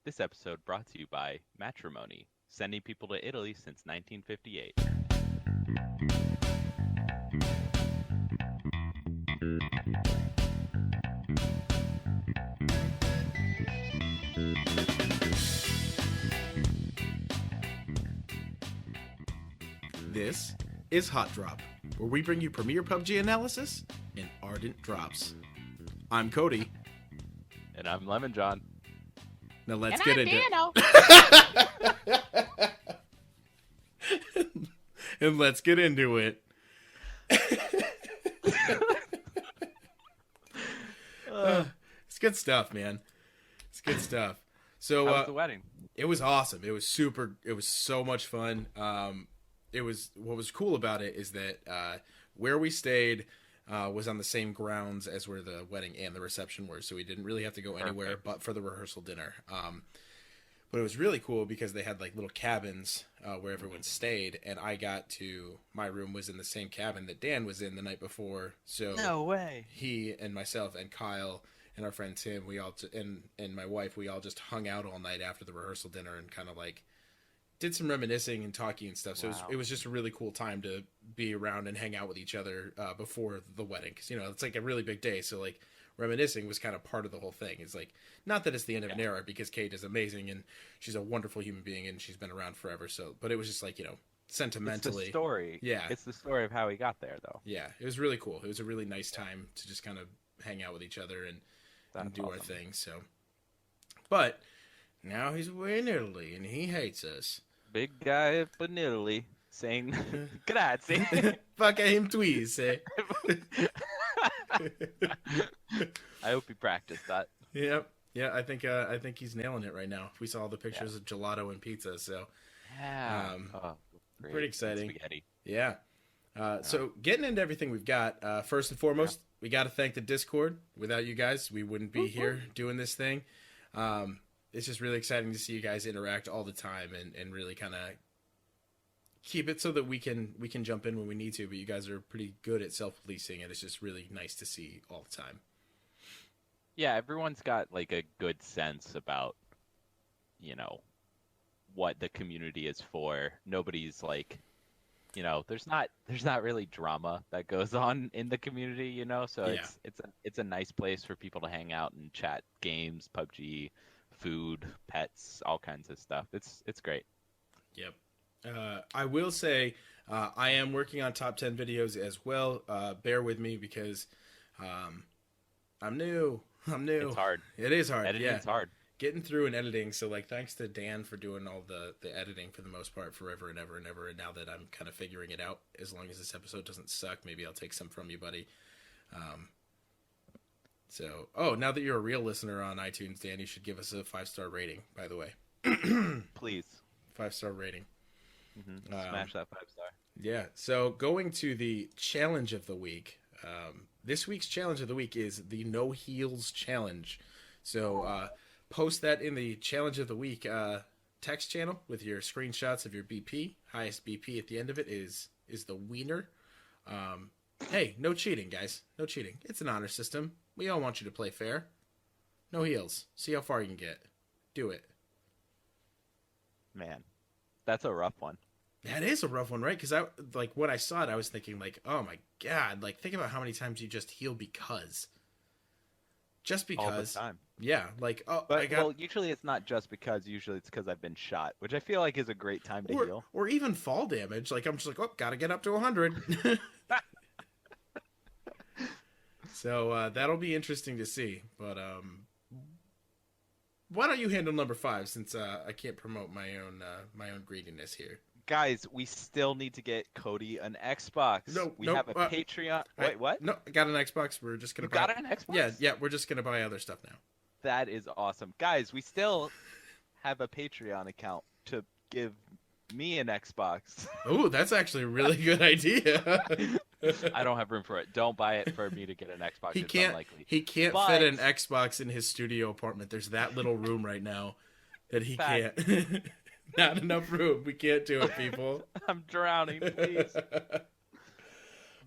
This episode brought to you by Matrimony, sending people to Italy since 1958. This is Hot Drop, where we bring you premier PUBG analysis and ardent drops. I'm Cody. And I'm Lemon John. Now let's And get I'm into Dano. it. And let's get into it. It's good stuff, man. It's good stuff. So How was the wedding? it was awesome. It was super. It was so much fun. It was what was cool about it is that where we stayed was on the same grounds as where the wedding and the reception were, so we didn't really have to go anywhere but for the rehearsal dinner. But it was really cool because they had like little cabins where everyone stayed, and my room was in the same cabin that Dan was in the night before. So No way. he and myself and Kyle and our friend Tim, we all and my wife, we all just hung out all night after the rehearsal dinner and kind of like did some reminiscing and talking and stuff. So Wow. it was just a really cool time to be around and hang out with each other before the wedding, because it's like a really big day. So like reminiscing was kind of part of the whole thing. It's like, not that it's the end of an era, because Kate is amazing and she's a wonderful human being and she's been around forever. So, but it was just like, sentimentally. It's the story. Yeah. It's the story of how he got there, though. Yeah, it was really cool. It was a really nice time to just kind of hang out with each other and That's do our awesome. thing. So, but now he's away in Italy and he hates us. Big guy up in Italy saying, grazie. Fuck him, tweeze. Eh? I hope he practiced that. Yep. Yeah, I think he's nailing it right now. We saw the pictures of gelato and pizza, so Yeah. Um, Great. pretty exciting. And spaghetti. yeah. So getting into everything we've got, first and foremost, we got to thank the Discord. Without you guys, we wouldn't be here doing this thing. It's just really exciting to see you guys interact all the time and really kind of keep it so that we can jump in when we need to. But you guys are pretty good at self-policing, and it's just really nice to see all the time. Yeah, everyone's got like a good sense about, what the community is for. Nobody's like, there's not really drama that goes on in the community, so Yeah. it's a nice place for people to hang out and chat games, PUBG, food, pets, all kinds of stuff. It's great. Yep. I will say I am working on top 10 videos as well. Bear with me because I'm new. It's hard. It is hard. Editing's hard. Getting through and editing. So like, thanks to Dan for doing all the editing for the most part forever and ever and ever. And now that I'm kind of figuring it out, as long as this episode doesn't suck, maybe I'll take some from you, buddy. Now that you're a real listener on iTunes, Dan, you should give us a 5-star rating, by the way. Please. 5-star rating. Smash that 5-star. Yeah, so going to the challenge of the week. This week's challenge of the week is the No Heals Challenge. So post that in the challenge of the week text channel with your screenshots of your BP. Highest BP at the end of it is the wiener. Hey, no cheating, guys. No cheating. It's an honor system. We all want you to play fair. No heals. See how far you can get. Do it. Man, that's a rough one. That is a rough one, right? Because when I saw it, I was thinking like, oh my god, like think about how many times you just heal because. Just because. All the time. Yeah, like Well, usually it's not just because. Usually it's because I've been shot, which I feel like is a great time to heal. Or even fall damage. Like I'm just like, oh, gotta get up to 100. So that'll be interesting to see. But why don't you handle number 5 since I can't promote my own greediness here. Guys, we still need to get Cody an Xbox. We have a Patreon. Wait, what? No, I got an Xbox. We're just gonna buy. Got an Xbox? Yeah. We're just gonna buy other stuff now. That is awesome, guys. We still have a Patreon account to give me an Xbox. Oh, that's actually a really good idea. I don't have room for it. Don't buy it for me to get an Xbox. It's unlikely. He can't But- fit an Xbox in his studio apartment. There's that little room right now that he Fact. can't. Not enough room. We can't do it, people. I'm drowning, please.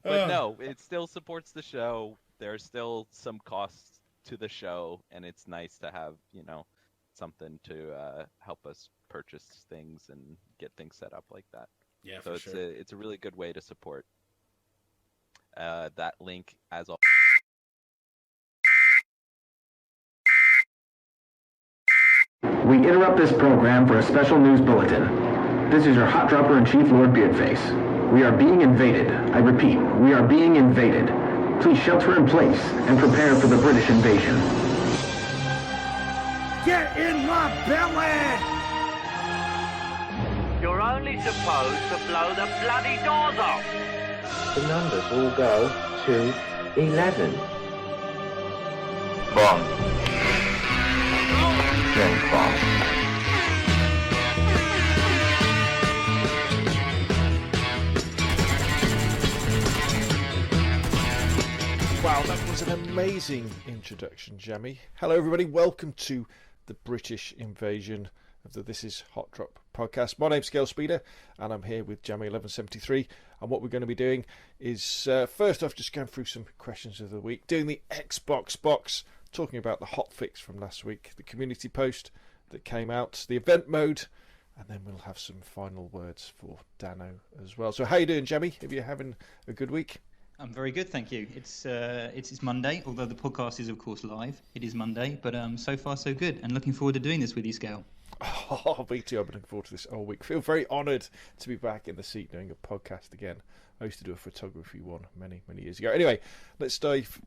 But no, it still supports the show. There's still some costs to the show, and it's nice to have, something to help us purchase things and get things set up like that. Yeah, so for it's sure. it's a really good way to support. That link, as always. We interrupt this program for a special news bulletin. This is your hot dropper in chief, Lord Beardface. We are being invaded. I repeat, we are being invaded. Please shelter in place and prepare for the British invasion. Get in my belly! You're only supposed to blow the bloody doors off. The numbers all go to 11. Bomb. James Bond. Wow, that was an amazing introduction, Jammy. Hello, everybody. Welcome to the British invasion of the This Is Hot Drop podcast. My name's Scalespeeder, and I'm here with Jammy1173. And what we're going to be doing is, first off, just going through some questions of the week, doing the Xbox box, talking about the hot fix from last week, the community post that came out, the event mode, and then we'll have some final words for Dano as well. So how you doing, Jammy? Are you having a good week? I'm very good, thank you. It's Monday, although the podcast is of course live. It is Monday, but so far so good, and looking forward to doing this with you, Scale. Oh, me too. I've been looking forward to this all week. Feel very honoured to be back in the seat doing a podcast again. I used to do a photography one many years ago. Anyway, let's dive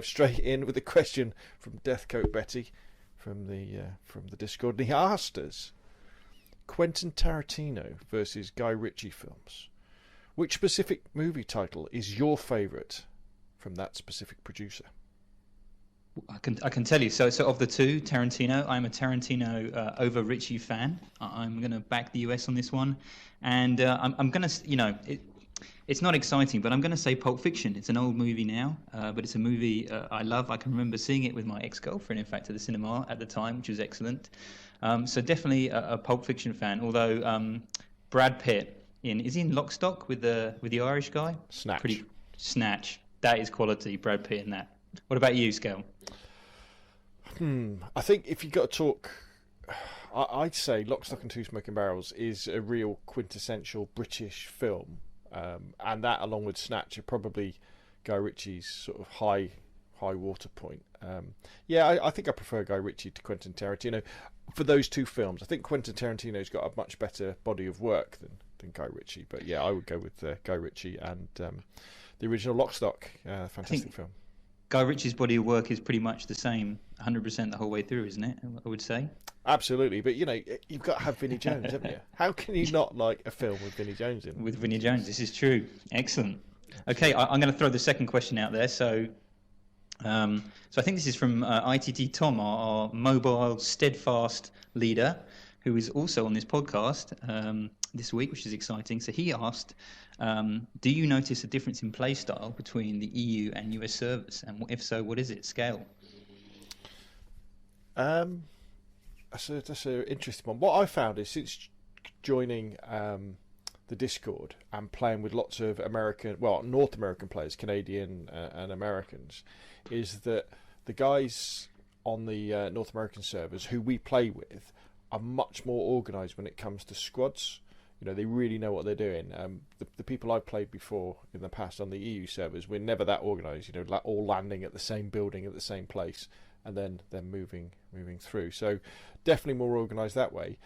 straight in with a question from Deathcoat Betty from the Discord. And he asked us, Quentin Tarantino versus Guy Ritchie films. Which specific movie title is your favourite from that specific producer? I can tell you. So of the two, Tarantino, I'm a Tarantino over Ritchie fan. I'm going to back the US on this one, and I'm going to, it's not exciting, but I'm going to say Pulp Fiction. It's an old movie now, but it's a movie I love. I can remember seeing it with my ex-girlfriend, in fact, at the cinema at the time, which was excellent. So definitely a Pulp Fiction fan. Although Brad Pitt is he in Lock, Stock with the Irish guy? Snatch. That is quality. Brad Pitt in that. What about you, Scale? I think if you got to talk, I'd say Lock, Stock and Two Smoking Barrels is a real quintessential British film, and that, along with Snatch, are probably Guy Ritchie's sort of high water point. I think I prefer Guy Ritchie to Quentin Tarantino for those two films. I think Quentin Tarantino's got a much better body of work than Guy Ritchie, but yeah, I would go with Guy Ritchie and the original Lock, Stock, fantastic film. Guy Ritchie's body of work is pretty much the same 100% the whole way through, isn't it? I would say. Absolutely, but you've got to have Vinnie Jones, haven't you? How can you not like a film with Vinnie Jones in? With Vinnie Jones, this is true. Excellent. Okay, I'm going to throw the second question out there. So I think this is from ITTTom, our mobile steadfast leader, who is also on this podcast this week, which is exciting. So he asked, do you notice a difference in play style between the EU and US servers? And if so, what is it? Scale? That's an interesting one. What I found is since joining the Discord and playing with lots of North American players, Canadian and Americans, is that the guys on the North American servers who we play with are much more organised when it comes to squads. They really know what they're doing. The people I've played before in the past on the EU servers, we're never that organised. All landing at the same building at the same place and then moving through. So definitely more organised that way.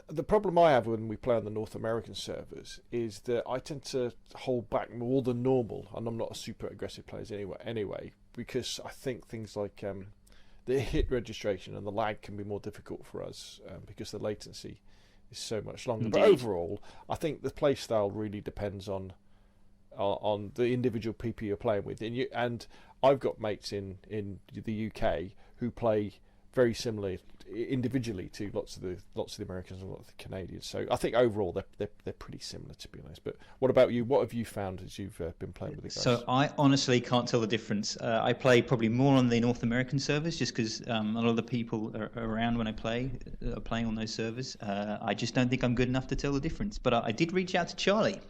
The problem I have when we play on the North American servers is that I tend to hold back more than normal, and I'm not a super aggressive player anyway, because I think things like the hit registration and the lag can be more difficult for us because the latency is so much longer. Indeed. But overall, I think the play style really depends on the individual people you're playing with. And I've got mates in the UK who play very similarly individually to lots of the Americans and lots of the Canadians. So I think overall they're pretty similar, to be honest. But what about you? What have you found as you've been playing with the guys? So I honestly can't tell the difference. I play probably more on the North American servers just because a lot of the people are around when I play are playing on those servers. I just don't think I'm good enough to tell the difference. But I did reach out to Charlie.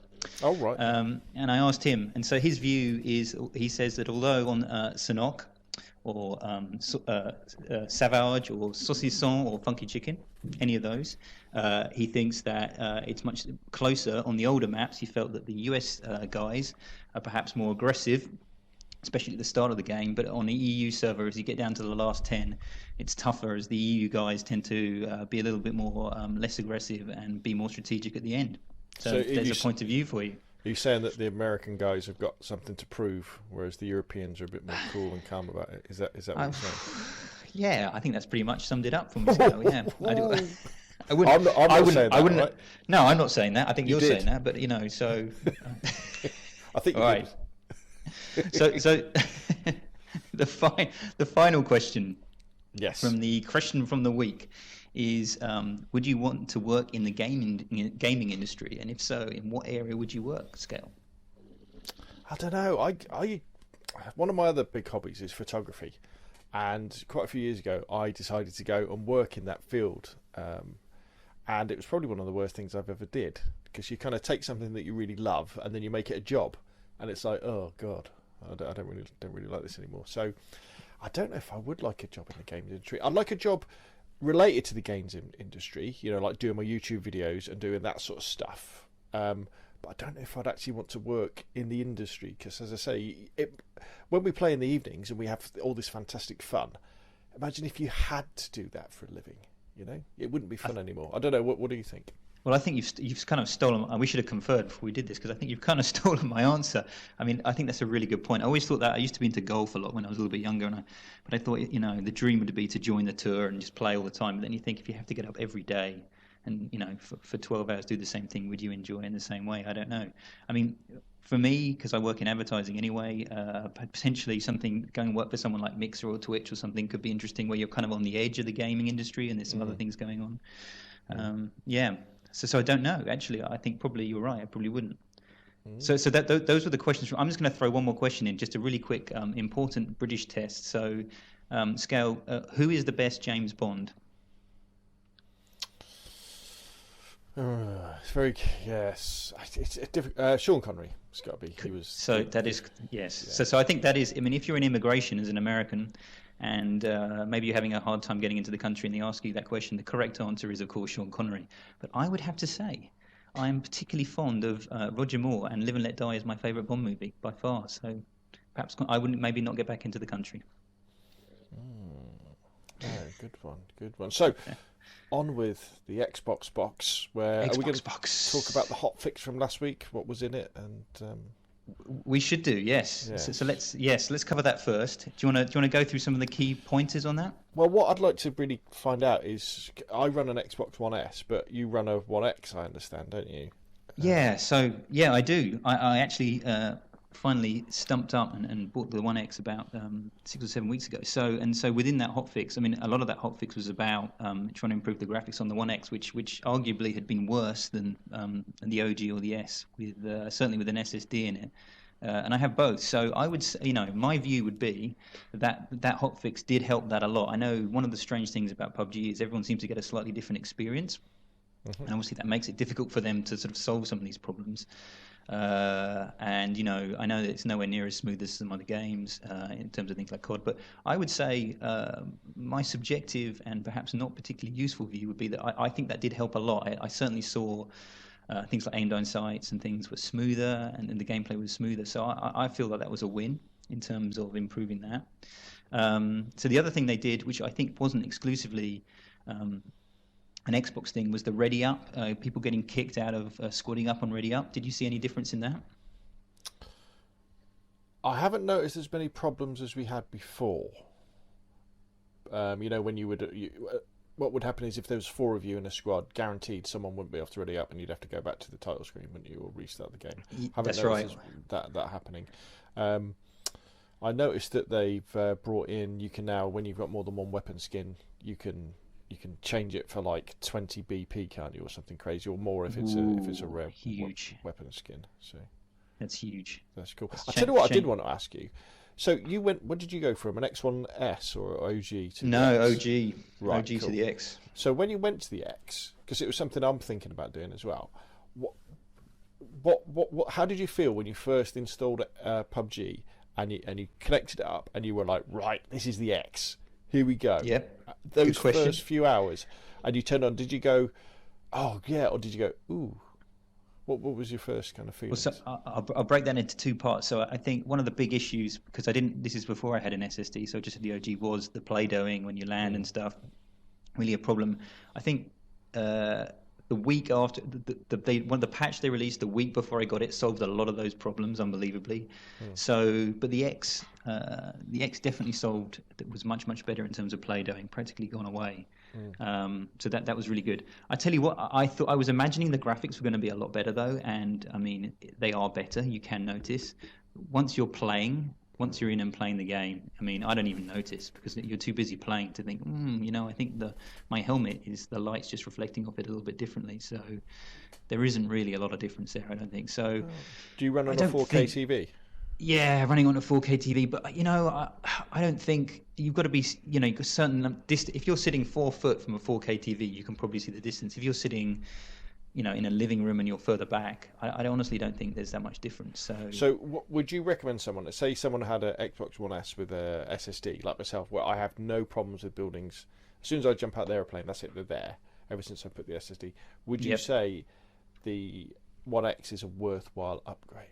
Oh, right. And I asked him, and so his view is, he says that although on Sanok, or Savage or Saucisson or Funky Chicken, any of those. He thinks that it's much closer on the older maps. He felt that the US guys are perhaps more aggressive, especially at the start of the game, but on the EU server, as you get down to the last 10, it's tougher as the EU guys tend to be a little bit more less aggressive and be more strategic at the end. So there's a point of view for you. Are you saying that the American guys have got something to prove, whereas the Europeans are a bit more cool and calm about it? Is that what you're saying? Yeah, I think that's pretty much summed it up for me. So, yeah, I wouldn't. I'm not saying that, right? No, I'm not saying that. I think you're did. saying that, but so. I think you all right. did. So the final question. Yes. From the question from the week is, would you want to work in the gaming industry, and if so, in what area would you work? Scale. I don't know. I one of my other big hobbies is photography, and quite a few years ago, I decided to go and work in that field, and it was probably one of the worst things I've ever did, because you kind of take something that you really love and then you make it a job, and it's like, oh god, I don't really like this anymore. So I don't know if I would like a job in the games industry. I'd like a job related to the games industry, like doing my YouTube videos and doing that sort of stuff. But I don't know if I'd actually want to work in the industry, because, as I say, when we play in the evenings and we have all this fantastic fun, imagine if you had to do that for a living. It wouldn't be fun anymore. I don't know. What do you think? Well, I think you've kind of stolen. We should have conferred before we did this, because I think you've kind of stolen my answer. I mean, I think that's a really good point. I always thought that. I used to be into golf a lot when I was a little bit younger, but I thought, the dream would be to join the tour and just play all the time. But then you think, if you have to get up every day and for 12 hours do the same thing, would you enjoy it in the same way? I don't know. I mean, for me, because I work in advertising anyway, potentially something going to work for someone like Mixer or Twitch or something could be interesting, where you're kind of on the edge of the gaming industry and there's some other things going on. Yeah. So I don't know. Actually, I think probably you're right. I probably wouldn't. So those were the questions. I'm just going to throw one more question in, just a really quick, important British test. So, Scale, who is the best James Bond? It's very yes. It's different. Sean Connery. It's got to be. He was. So that is yes. Yeah. So I think that is. I mean, if you're in immigration as an American, and maybe you're having a hard time getting into the country and they ask you that question, the correct answer is, of course, Sean Connery. But I would have to say I am particularly fond of Roger Moore, and Live and Let Die is my favourite Bond movie by far. So perhaps I wouldn't maybe not get back into the country. Yeah, good one. So on with the Xbox box, where are we going to talk about the hot fix from last week? What was in it? And we should do, yes. Yeah. So let's cover that first. Do you want to go through some of the key pointers on that? Well, what I'd like to really find out is, I run an Xbox One S, but you run a One X, I understand, don't you? Yeah. So I do. I actually finally stumped up and bought the One X about 6 or 7 weeks ago. So within that hotfix, I mean, a lot of that hotfix was about trying to improve the graphics on the One X, which arguably had been worse than the OG or the S, with certainly with an SSD in it. And I have both. So I would say, my view would be that hotfix did help that a lot. I know one of the strange things about PUBG is everyone seems to get a slightly different experience. Mm-hmm. And obviously that makes it difficult for them to sort of solve some of these problems. And I know that it's nowhere near as smooth as some other games in terms of things like COD, but I would say my subjective and perhaps not particularly useful view would be that I think that did help a lot. I certainly saw things like aim down sights and things were smoother, and the gameplay was smoother. So I feel that was a win in terms of improving that. So the other thing they did, which I think wasn't exclusively an Xbox thing, was the ready up, people getting kicked out of squatting up on ready up. Did you see any difference in that? I haven't noticed as many problems as we had before. When you would, what would happen is, if there was 4 of you in a squad, guaranteed someone wouldn't be able to ready up, and you'd have to go back to the title screen, wouldn't you, or restart the game. That's right. That happening. I noticed that they've brought in, you can now, when you've got more than one weapon skin, you can change it for like 20 BP, can't you, or something crazy, or more if it's a rare weapon skin. So that's huge. That's cool. I tell you what, I did want to ask you. So you went. When did you go from an X1S or OG to the X? OG. Right, OG cool. To the X. So when you went to the X, because it was something I'm thinking about doing as well. What? How did you feel when you first installed PUBG and you connected it up, and you were like, right, this is the X. Here we go. Yep. Those first few hours, and you turned on. Did you go, oh yeah, or did you go, ooh? What was your first kind of feeling? Well, so I'll break that into two parts. So I think one of the big issues, because this is before I had an SSD, so just the OG, was the play-dohing when you land and stuff. Really a problem. I think the week after the patch they released the week before I got it solved a lot of those problems unbelievably. So, but the X definitely solved. That was much better in terms of play-dohing, practically gone away. So that was really good. I tell you what, I thought I was imagining the graphics were going to be a lot better though, and I mean they are better. You can notice once you're in and playing the game. I mean, I don't even notice because you're too busy playing to think. I think my helmet is the light's just reflecting off it a little bit differently. So there isn't really a lot of difference there. I don't think so. Do you run on a 4K TV? Yeah, running on a 4K TV, but I don't think you've got to be, certain distance. If you're sitting 4 foot from a 4K TV, you can probably see the distance. If you're sitting, in a living room and you're further back, I honestly don't think there's that much difference. So what would you recommend someone? Say someone had an Xbox One S with a SSD, like myself, where I have no problems with buildings. As soon as I jump out the airplane, that's it, they're there. Ever since I put the SSD, would you say the One X is a worthwhile upgrade?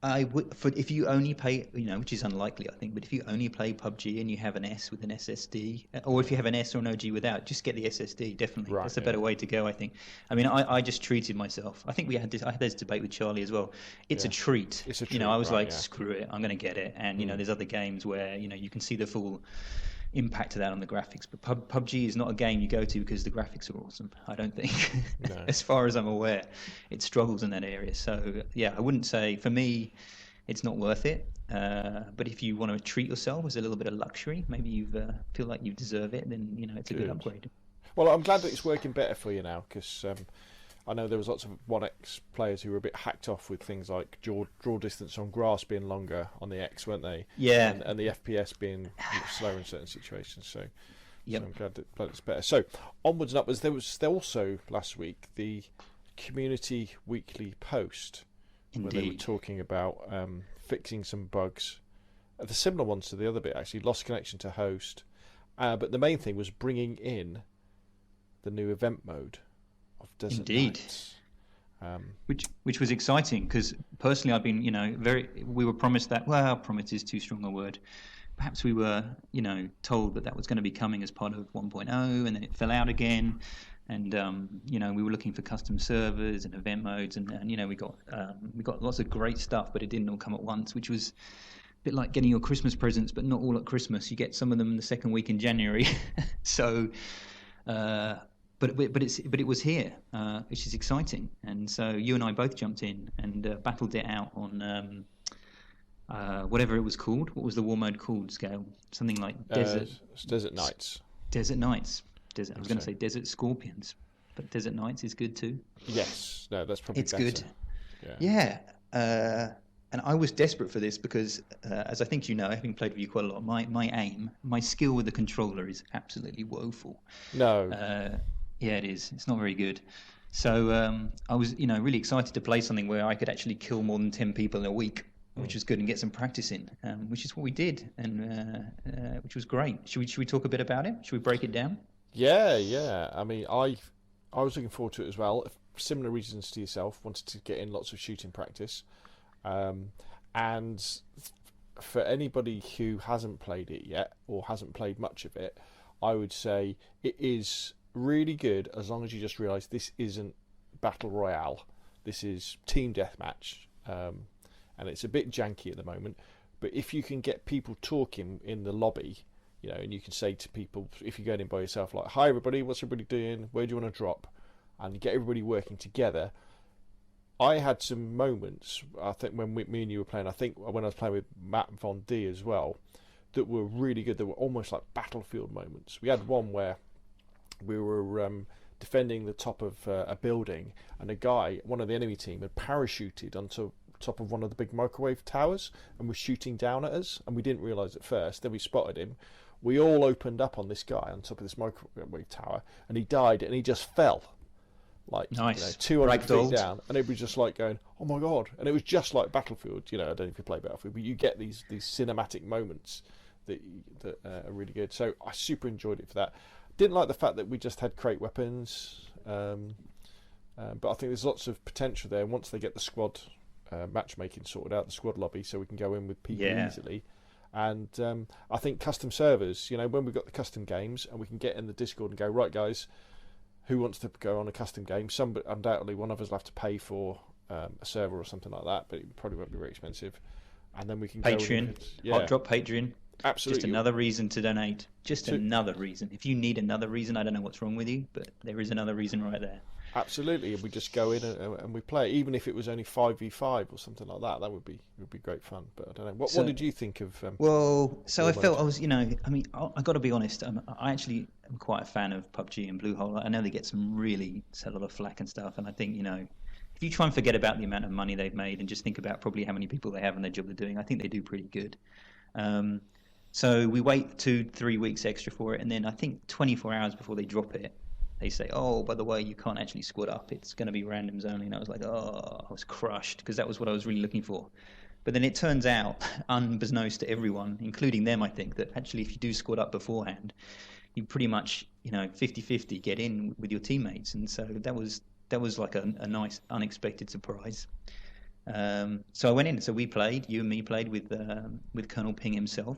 I would, if you only play, which is unlikely, I think, but if you only play PUBG and you have an S with an SSD, or if you have an S or an OG without, just get the SSD, definitely. Right, that's a better way to go, I think. I mean, I just treated myself. I think I had this debate with Charlie as well. It's a treat. It's a treat. I was screw it, I'm going to get it. And, there's other games where, you can see the full impact of that on the graphics, but PUBG is not a game you go to because the graphics are awesome. I don't think, as far as I'm aware, it struggles in that area. So yeah, I wouldn't say, for me, it's not worth it. But if you want to treat yourself as a little bit of luxury, maybe you feel like you deserve it, then it's a good upgrade. Well, I'm glad that it's working better for you now, because I know there was lots of One X players who were a bit hacked off with things like draw distance on grass being longer on the X, weren't they? Yeah. And the FPS being slower in certain situations. So I'm glad that it's better. So onwards and upwards. There was also last week the community weekly post where they were talking about fixing some bugs. The similar ones to the other bit, actually, lost connection to host. But the main thing was bringing in the new event mode of Desert Nights. Which was exciting, because personally I've been, we were promised that, well, promise is too strong a word. Perhaps we were, told that was going to be coming as part of 1.0, and then it fell out again. And, we were looking for custom servers and event modes, and we got lots of great stuff, but it didn't all come at once, which was a bit like getting your Christmas presents, but not all at Christmas. You get some of them in the second week in January. So, But it was here, which is exciting. And so you and I both jumped in and battled it out on whatever it was called. What was the war mode called, Scale? Something like Desert Nights. Desert Nights. I was going to say Desert Scorpions, but Desert Nights is good too. Yes, no, that's probably it's better. Good. Yeah. And I was desperate for this because, as I think having played with you quite a lot, my skill with the controller is absolutely woeful. No. Yeah, it is. It's not very good. So I was, really excited to play something where I could actually kill more than 10 people in a week, which was good, and get some practice in, which is what we did, and which was great. Should we talk a bit about it? Should we break it down? Yeah. I mean, I was looking forward to it as well. Similar reasons to yourself. Wanted to get in lots of shooting practice, and for anybody who hasn't played it yet or hasn't played much of it, I would say it is really good, as long as you just realise this isn't battle royale. This is team deathmatch, and it's a bit janky at the moment. But if you can get people talking in the lobby, and you can say to people, if you're going in by yourself, like, "Hi everybody, what's everybody doing? Where do you want to drop?" and get everybody working together. I had some moments, I think, when me and you were playing. I think when I was playing with Matt Von D as well, that were really good. They were almost like battlefield moments. We had one where we were defending the top of a building, and a guy, one of the enemy team, had parachuted onto top of one of the big microwave towers and was shooting down at us, and we didn't realise at first. Then we spotted him. We all opened up on this guy on top of this microwave tower, and he died, and he just fell. like nice. 200 feet Ragdolled. down, and it was just like going, oh my god! And it was just like Battlefield. I don't know if you play Battlefield, but you get these cinematic moments that are really good. So I super enjoyed it for that. Didn't like the fact that we just had crate weapons, but I think there's lots of potential there. Once they get the squad matchmaking sorted out, the squad lobby, so we can go in with people easily. And I think custom servers, when we've got the custom games and we can get in the Discord and go, right guys, who wants to go on a custom game? Undoubtedly one of us will have to pay for a server or something like that, but it probably won't be very expensive. And then we can Patreon, HOTDROP Patreon. Absolutely. Just another reason to donate. Another reason. If you need another reason, I don't know what's wrong with you, but there is another reason right there. Absolutely, and we just go in and we play. Even if it was only 5v5 or something like that, that would be great fun. But I don't know. What did you think of? I felt I was, I got to be honest. I actually am quite a fan of PUBG and Bluehole. I know they get a lot of flack and stuff, and I think if you try and forget about the amount of money they've made and just think about probably how many people they have and the job they're doing, I think they do pretty good. So we wait 2-3 weeks extra for it, and then I think 24 hours before they drop it, they say, oh, by the way, you can't actually squad up. It's going to be randoms only. And I was like, I was crushed, because that was what I was really looking for. But then it turns out, unbeknownst to everyone, including them, I think, that actually if you do squad up beforehand, you pretty much, 50-50 get in with your teammates. And so that was like a nice, unexpected surprise. So I went in. So we played, you and me played with Colonel Ping himself,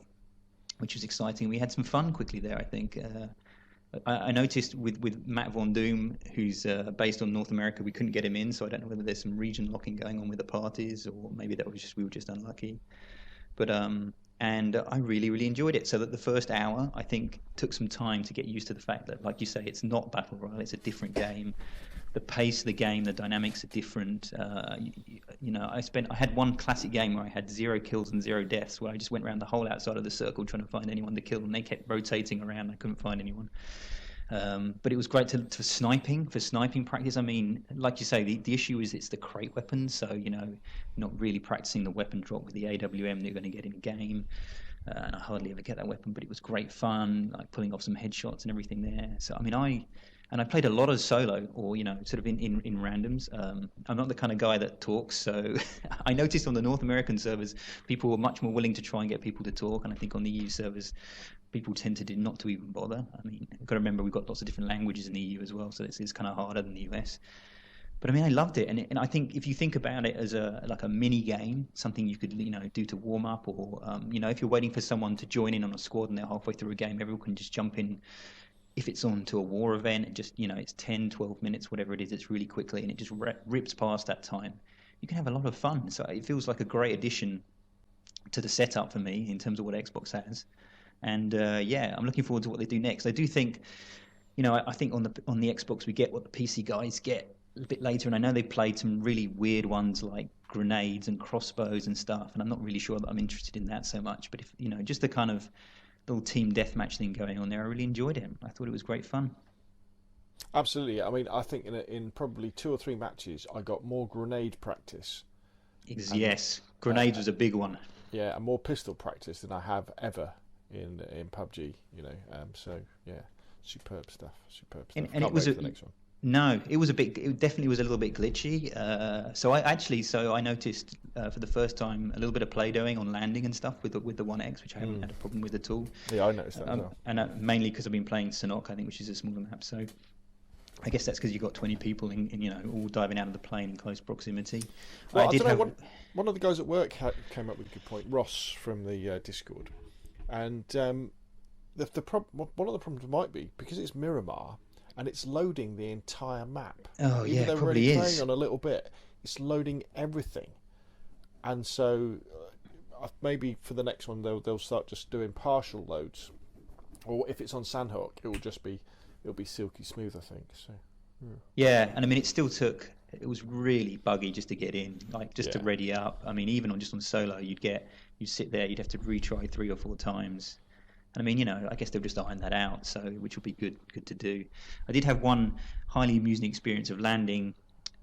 which was exciting. We had some fun quickly there, I think. I noticed with Matt Von Doom, who's based on North America, we couldn't get him in, so I don't know whether there's some region locking going on with the parties, or maybe we were just unlucky. But and I really, really enjoyed it. So that the first hour, I think, took some time to get used to the fact that, like you say, it's not Battle Royale, it's a different game. The pace of the game, the dynamics are different. I had one classic game where I had 0 kills and 0 deaths, where I just went around the whole outside of the circle trying to find anyone to kill, and they kept rotating around. I couldn't find anyone. But it was great for sniping practice. I mean, like you say, the issue is it's the crate weapons, so not really practicing the weapon drop with the AWM that you're going to get in game. And I hardly ever get that weapon, but it was great fun, like pulling off some headshots and everything there. So I mean, I played a lot of solo, or sort of in randoms. I'm not the kind of guy that talks, so I noticed on the North American servers, people were much more willing to try and get people to talk, and I think on the EU servers, people tend to not to even bother. I mean, you've got to remember we've got lots of different languages in the EU as well, so it's kind of harder than the US. But I mean, I loved it, and I think if you think about it as a mini game, something you could do to warm up, or if you're waiting for someone to join in on a squad and they're halfway through a game, everyone can just jump in. If it's on to a war event, it just it's 10-12 minutes, whatever it is, it's really quickly, and it just rips past that time. You can have a lot of fun. So it feels like a great addition to the setup for me in terms of what Xbox has. And I'm looking forward to what they do next. I do think, I think on the Xbox we get what the PC guys get a bit later, and I know they played some really weird ones like grenades and crossbows and stuff, and I'm not really sure that I'm interested in that so much. But if just the kind of little team deathmatch thing going on there, I really enjoyed it. I thought it was great fun. Absolutely. I mean, I think in probably 2 or 3 matches, I got more grenade practice. Yes, grenades was a big one. Yeah, and more pistol practice than I have ever in PUBG. So yeah, superb stuff. And it was the next one. No, it definitely was a little bit glitchy. So I noticed for the first time a little bit of play-doing on landing and stuff with the One X, which I haven't had a problem with at all. Yeah, I noticed that as well. And mainly because I've been playing Sanhok, I think, which is a smaller map. So I guess that's because you've got 20 people in all diving out of the plane in close proximity. Well, I don't know. One of the guys at work came up with a good point, Ross from the Discord, and one of the problems might be because it's Miramar. And it's loading the entire map. Oh, even yeah, though it we're probably only is. playing on a little bit, it's loading everything. And so maybe for the next one they'll start just doing partial loads, or if it's on Sanhok, it'll be silky smooth, I think. So yeah, and I mean it was really buggy just to get in, like just to ready up. I mean, even on solo, you'd sit there, you'd have to retry 3 or 4 times. I mean, I guess they'll just iron that out, which will be good to do. I did have one highly amusing experience of landing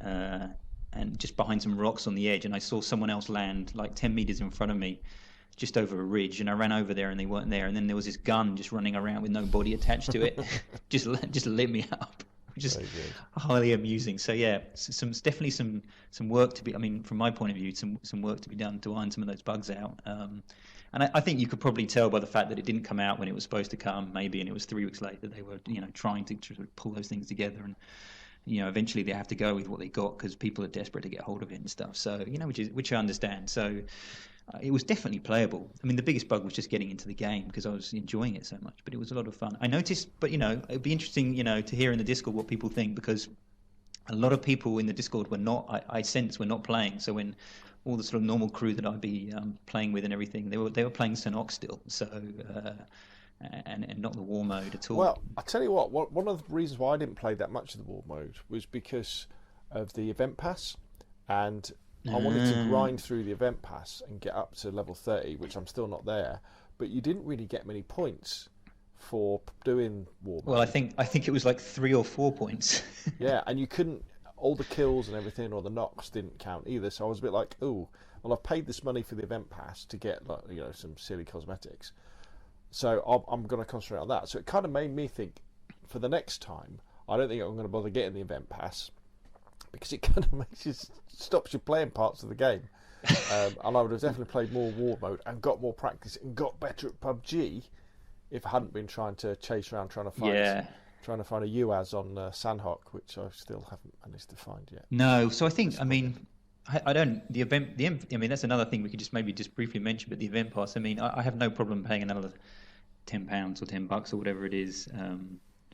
and just behind some rocks on the edge, and I saw someone else land like 10 meters in front of me, just over a ridge, and I ran over there and they weren't there, and then there was this gun just running around with no body attached to it, just lit me up. which is Very good. highly amusing. So yeah, definitely some work to be. I mean, from my point of view, some work to be done to iron some of those bugs out. And I think you could probably tell by the fact that it didn't come out when it was supposed to come, maybe, and it was 3 weeks late that they were, trying to sort of pull those things together, and eventually they have to go with what they got because people are desperate to get hold of it and stuff. So which I understand. So it was definitely playable. I mean, the biggest bug was just getting into the game because I was enjoying it so much, but it was a lot of fun. I noticed, but it'd be interesting, to hear in the Discord what people think, because a lot of people in the Discord were not. I sense were not playing. So when all the sort of normal crew that I'd be playing with and everything, they were playing Sanox still. So and not the war mode at all. Well, I tell you what, one of the reasons why I didn't play that much of the war mode was because of the event pass, and I wanted to grind through the event pass and get up to level 30, which I'm still not there. But you didn't really get many points for doing war mode. Well, I think it was like 3 or 4 points. Yeah, and you couldn't. All the kills and everything, or the knocks, didn't count either. So I was a bit like, oh, well, I've paid this money for the event pass to get some silly cosmetics. So I'm going to concentrate on that. So it kind of made me think, for the next time, I don't think I'm going to bother getting the event pass, because it kind of stops you playing parts of the game. And I would have definitely played more war mode and got more practice and got better at PUBG if I hadn't been trying to chase around trying to find a UAS on Sandhawk, which I still haven't managed to find yet. No, so I think, I mean, I don't, I mean, that's another thing we could just briefly mention, but the event pass, I mean, I have no problem paying another £10 or $10 or whatever it is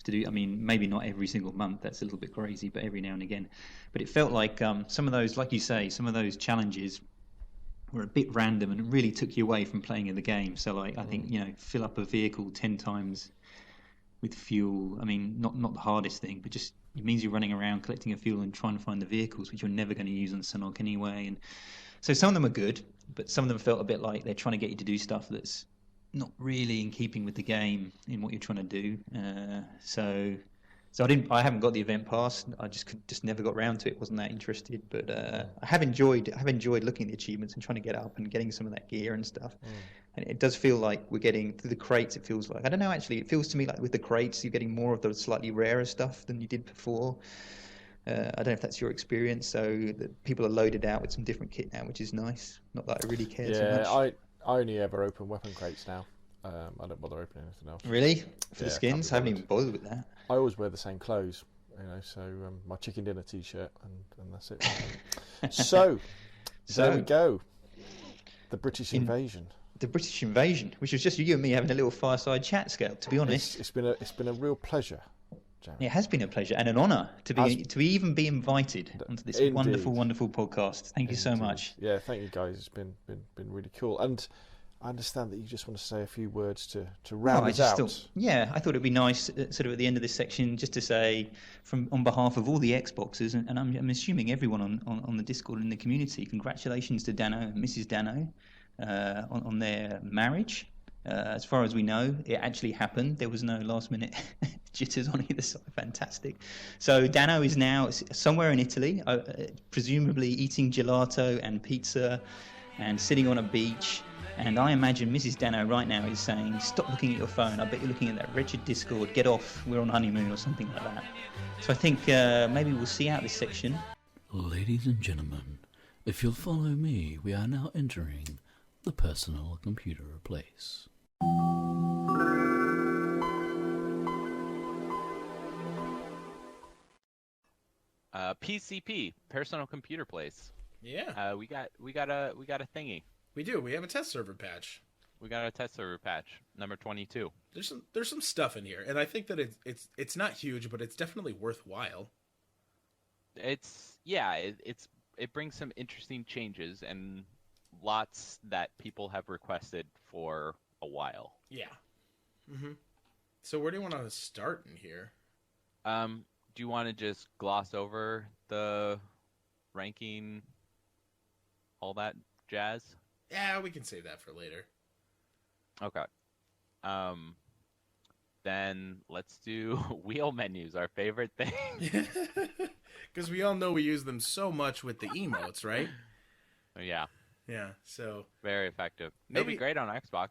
to do. I mean, maybe not every single month, that's a little bit crazy, but every now and again. But it felt like some of those, like you say, some of those challenges were a bit random and really took you away from playing in the game. So like, I think, fill up a vehicle 10 times with fuel. I mean, not the hardest thing, but just it means you're running around collecting a fuel and trying to find the vehicles, which you're never going to use on Sanok anyway. And so some of them are good, but some of them felt a bit like they're trying to get you to do stuff that's not really in keeping with the game in what you're trying to do. So I haven't got the event pass. I just never got around to it. Wasn't that interested, but I have enjoyed looking at the achievements and trying to get up and getting some of that gear and stuff. And it does feel like we're getting through the crates. It feels like, I don't know, actually, it feels to me like with the crates you're getting more of the slightly rarer stuff than you did before. I don't know if that's your experience. So that people are loaded out with some different kit now, which is nice. Not that I really care too much. Yeah, I only ever open weapon crates now. I don't bother opening anything else. Really? For the skins? I haven't even bothered with that. I always wear the same clothes, so my chicken dinner t-shirt, and that's it. So there we go. The British invasion. The British invasion, which was just you and me having a little fireside chat, Scale. To be honest, it's been a real pleasure, Jamie. It has been a pleasure and an honour to even be invited onto this wonderful podcast. Thank you so much. Yeah, thank you guys. It's been really cool. And I understand that you just want to say a few words to round us out. I thought it'd be nice, sort of at the end of this section, just to say, on behalf of all the Xboxers, and I'm assuming everyone on the Discord and the community, congratulations to Dano and Mrs. Dano on their marriage. As far as we know, it actually happened. There was no last-minute jitters on either side. Fantastic. So Dano is now somewhere in Italy, presumably eating gelato and pizza and sitting on a beach. And I imagine Mrs. Dano right now is saying, stop looking at your phone. I bet you're looking at that wretched Discord. Get off. We're on honeymoon or something like that. So I think maybe we'll see out this section. Ladies and gentlemen, if you'll follow me, we are now entering the personal computer place. PCP, personal computer place. Yeah. We got a thingy. We do. We have a test server patch. We got a test server patch, number 22. There's some stuff in here, and I think that it's not huge, but it's definitely worthwhile. It brings some interesting changes and lots that people have requested for a while. Yeah. Mm-hmm. So where do you want to start in here? Do you want to just gloss over the ranking, all that jazz? Yeah, we can save that for later. Okay. Then let's do wheel menus, our favorite thing. Because we all know we use them so much with the emotes, right? Yeah. Yeah, so... Very effective. Maybe great on Xbox.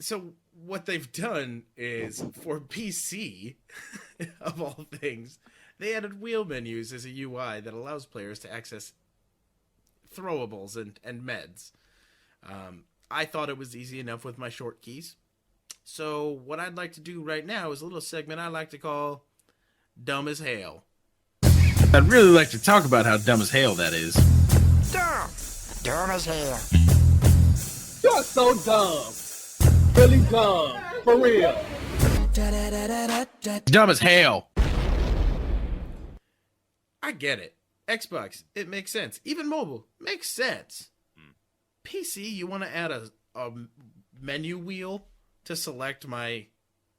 So what they've done is for PC, of all things, they added wheel menus as a UI that allows players to access throwables and meds. I thought it was easy enough with my short keys. So what I'd like to do right now is a little segment I like to call Dumb as Hell. I'd really like to talk about how dumb as hell that is. Dumb as hell. You're so dumb. Really dumb. For real. Dumb as hell. I get it. Xbox, it makes sense. Even mobile, makes sense. PC, you want to add a menu wheel to select my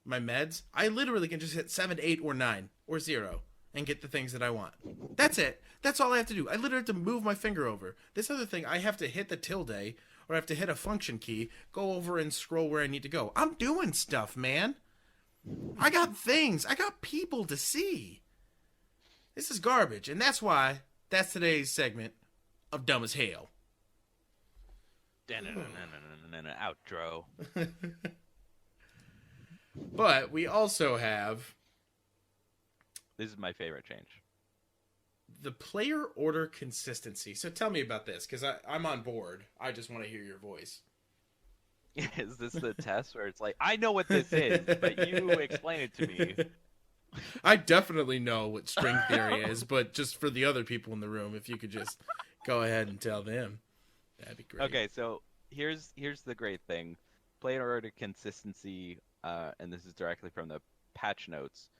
meds? I literally can just hit 7, 8, or 9, or 0, and get the things that I want. That's it. That's all I have to do. I literally have to move my finger over. This other thing, I have to hit the tilde, or I have to hit a function key, go over and scroll where I need to go. I'm doing stuff, man. I got things. I got people to see. This is garbage, and that's why that's today's segment of Dumb as Hell. Outro. But we also have... This is my favorite change. The player order consistency. So tell me about this, because I'm on board. I just want to hear your voice. Is this the test where it's like, I know what this is, but you explain it to me? I definitely know what string theory is, but just for the other people in the room, if you could just go ahead and tell them, that'd be great. Okay, so here's the great thing. Player order consistency, and this is directly from the patch notes.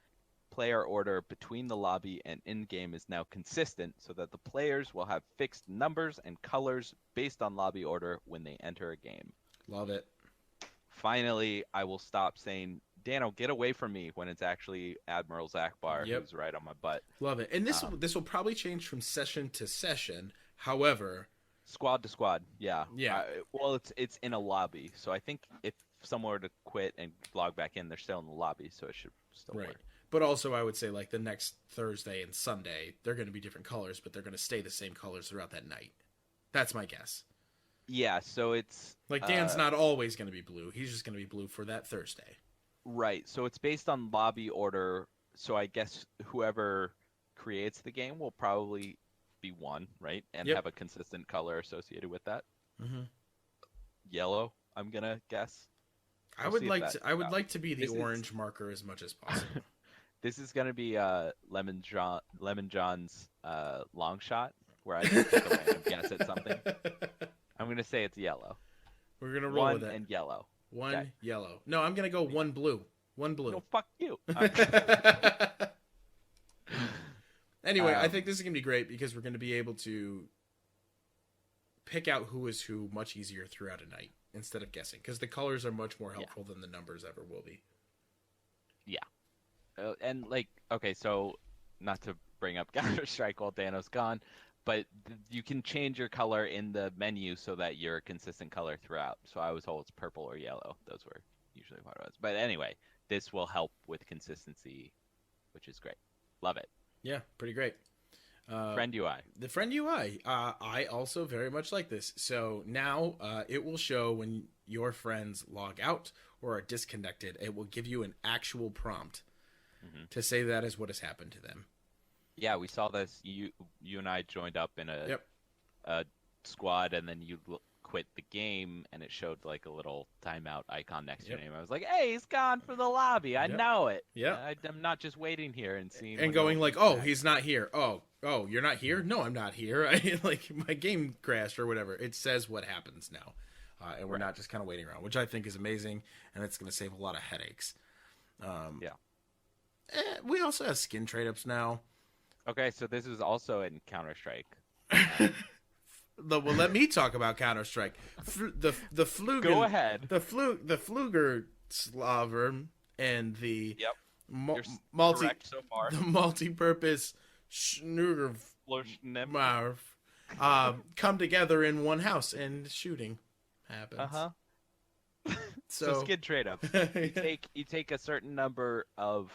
Player order between the lobby and in-game is now consistent so that the players will have fixed numbers and colors based on lobby order when they enter a game. Love it. Finally, I will stop saying, Dano, get away from me, when it's actually Admiral Zakbar who's right on my butt. Love it. And this will probably change from session to session. However... Squad to squad, yeah. Yeah. Well, it's in a lobby, so I think if someone were to quit and log back in, they're still in the lobby, so it should still work. But also, I would say, like, the next Thursday and Sunday, they're going to be different colors, but they're going to stay the same colors throughout that night. That's my guess. Yeah, so it's... Like, Dan's not always going to be blue. He's just going to be blue for that Thursday. Right, so it's based on lobby order, so I guess whoever creates the game will probably be one, right? And have a consistent color associated with that. Mm-hmm. Yellow, I'm going to guess. I would like to be the orange marker as much as possible. This is going to be Lemon John's long shot, where I just take a random guess at something. I'm going to say it's yellow. We're going to roll with it. One and yellow. One yellow. No, I'm going to go one blue. One blue. No, fuck you. Anyway, I think this is going to be great because we're going to be able to pick out who is who much easier throughout a night instead of guessing, because the colors are much more helpful than the numbers ever will be. Yeah. And, like, okay, so not to bring up Counter-Strike while Dano's gone, but you can change your color in the menu so that you're a consistent color throughout. So I was told it's purple or yellow. Those were usually what it was. But anyway, this will help with consistency, which is great. Love it. Yeah, pretty great. Friend UI. The Friend UI. I also very much like this. So now it will show when your friends log out or are disconnected. It will give you an actual prompt to say that is what has happened to them. Yeah, we saw this. You and I joined up in a squad, and then you quit the game, and it showed like a little timeout icon next to your name. I was like, "Hey, he's gone for the lobby. I know it. Yeah, I'm not just waiting here and seeing and going like, oh, he's not here. Oh, you're not here. No, I'm not here. Like my game crashed or whatever. It says what happens now, and we're not just kind of waiting around, which I think is amazing, and it's going to save a lot of headaches. We also have skin trade-ups now. Okay, so this is also in Counter-Strike. Well, let me talk about Counter-Strike. The Flugen, go ahead. The Fluger Slaver and the You're correct so far. The multi-purpose Schnuger come together in one house and shooting happens. So skin trade-up. You take a certain number of,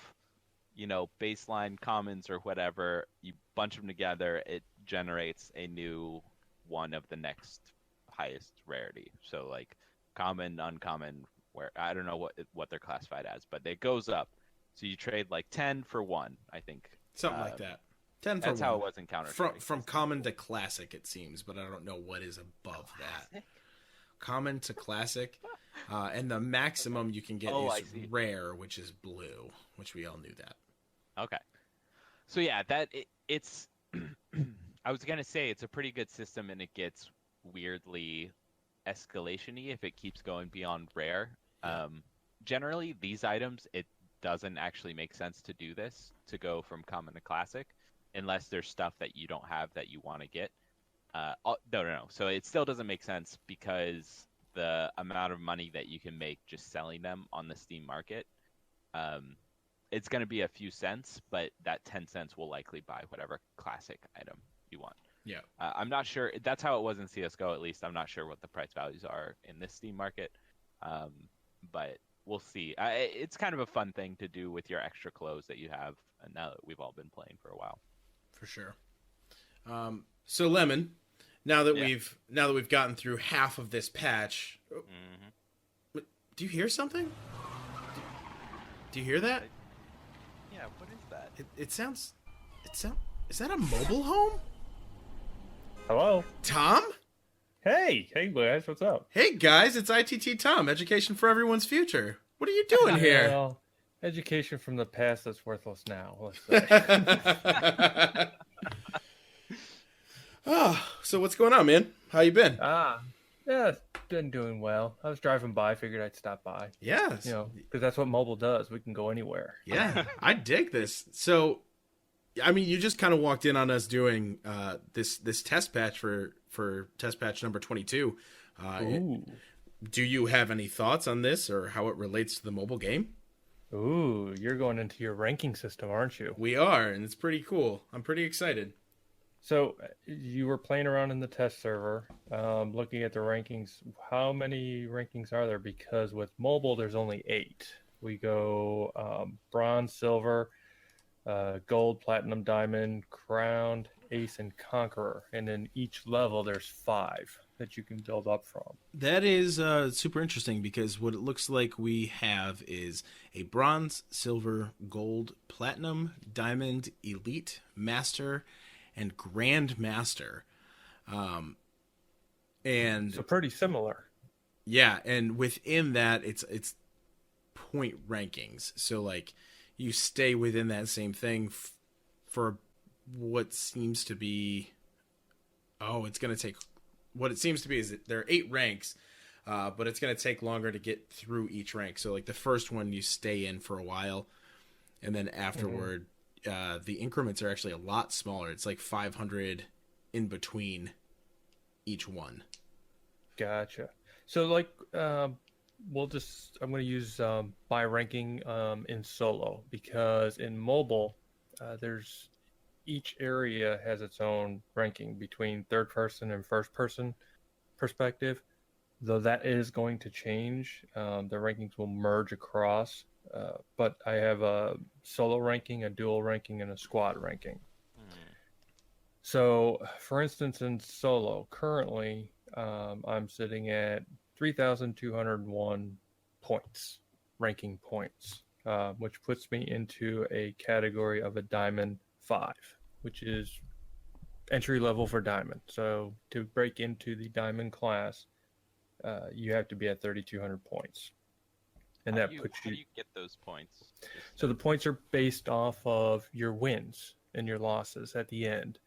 baseline commons or whatever, you bunch them together, it generates a new one of the next highest rarity. So like common, uncommon, where I don't know what they're classified as, but it goes up. So you trade like 10 for 1, I think. Something like that. 10 for That's 1. how it was in Counter-Strike. From common to classic, it seems, but I don't know what is above that. Common to classic, and the maximum you can get is rare, which is blue, which we all knew that. Okay. So yeah, it's. I was gonna say it's a pretty good system, and it gets weirdly escalation-y if it keeps going beyond rare. Generally, these items, it doesn't actually make sense to do this, to go from common to classic, unless there's stuff that you don't have that you want to get. No. So it still doesn't make sense because the amount of money that you can make just selling them on the Steam market, it's going to be a few cents, but that 10 cents will likely buy whatever classic item you want. Yeah. I'm not sure. That's how it was in CSGO, at least. I'm not sure what the price values are in this Steam market, but we'll see. It's kind of a fun thing to do with your extra clothes that you have, and now that we've all been playing for a while. For sure. So Lemon, now that we've gotten through half of this patch, do you hear something? Do you hear that? Yeah. What is that? It sounds. Is that a mobile home? Hello, Tom. Hey guys, what's up? Hey guys, it's ITTTom, Education for Everyone's Future. What are you doing here? Well, education from the past that's worthless now, let's say. Oh, so what's going on, man? How you been? Yeah, been doing well. I was driving by, figured I'd stop by. Yeah, because that's what mobile does. We can go anywhere. Yeah, I dig this. So, I mean, you just kind of walked in on us doing this test patch for test patch number 22. Do you have any thoughts on this or how it relates to the mobile game? Ooh, you're going into your ranking system, aren't you? We are, and it's pretty cool. I'm pretty excited. So you were playing around in the test server, looking at the rankings. How many rankings are there? Because with mobile, there's only 8. We go bronze, silver, gold, platinum, diamond, crowned, ace, and conqueror. And in each level, there's 5 that you can build up from. That is super interesting because what it looks like we have is a bronze, silver, gold, platinum, diamond, elite, master, and grandmaster. And so pretty similar. Yeah, and within that it's point rankings. So like you stay within that same thing for what seems to be it's going to take what it seems to be is that there are 8 ranks, but it's going to take longer to get through each rank. So like the first one you stay in for a while, and then afterward the increments are actually a lot smaller. It's like 500 in between each one. Gotcha. So like I'm going to use my ranking in solo, because in mobile there's each area has its own ranking between third person and first person perspective, though that is going to change. The rankings will merge across, but I have a solo ranking, a dual ranking, and a squad ranking. So for instance, in solo currently I'm sitting at 3,201 points, ranking points, which puts me into a category of a diamond 5, which is entry level for diamond. So to break into the diamond class, you have to be at 3,200 points. And how do you get those points? So the points are based off of your wins and your losses at the end.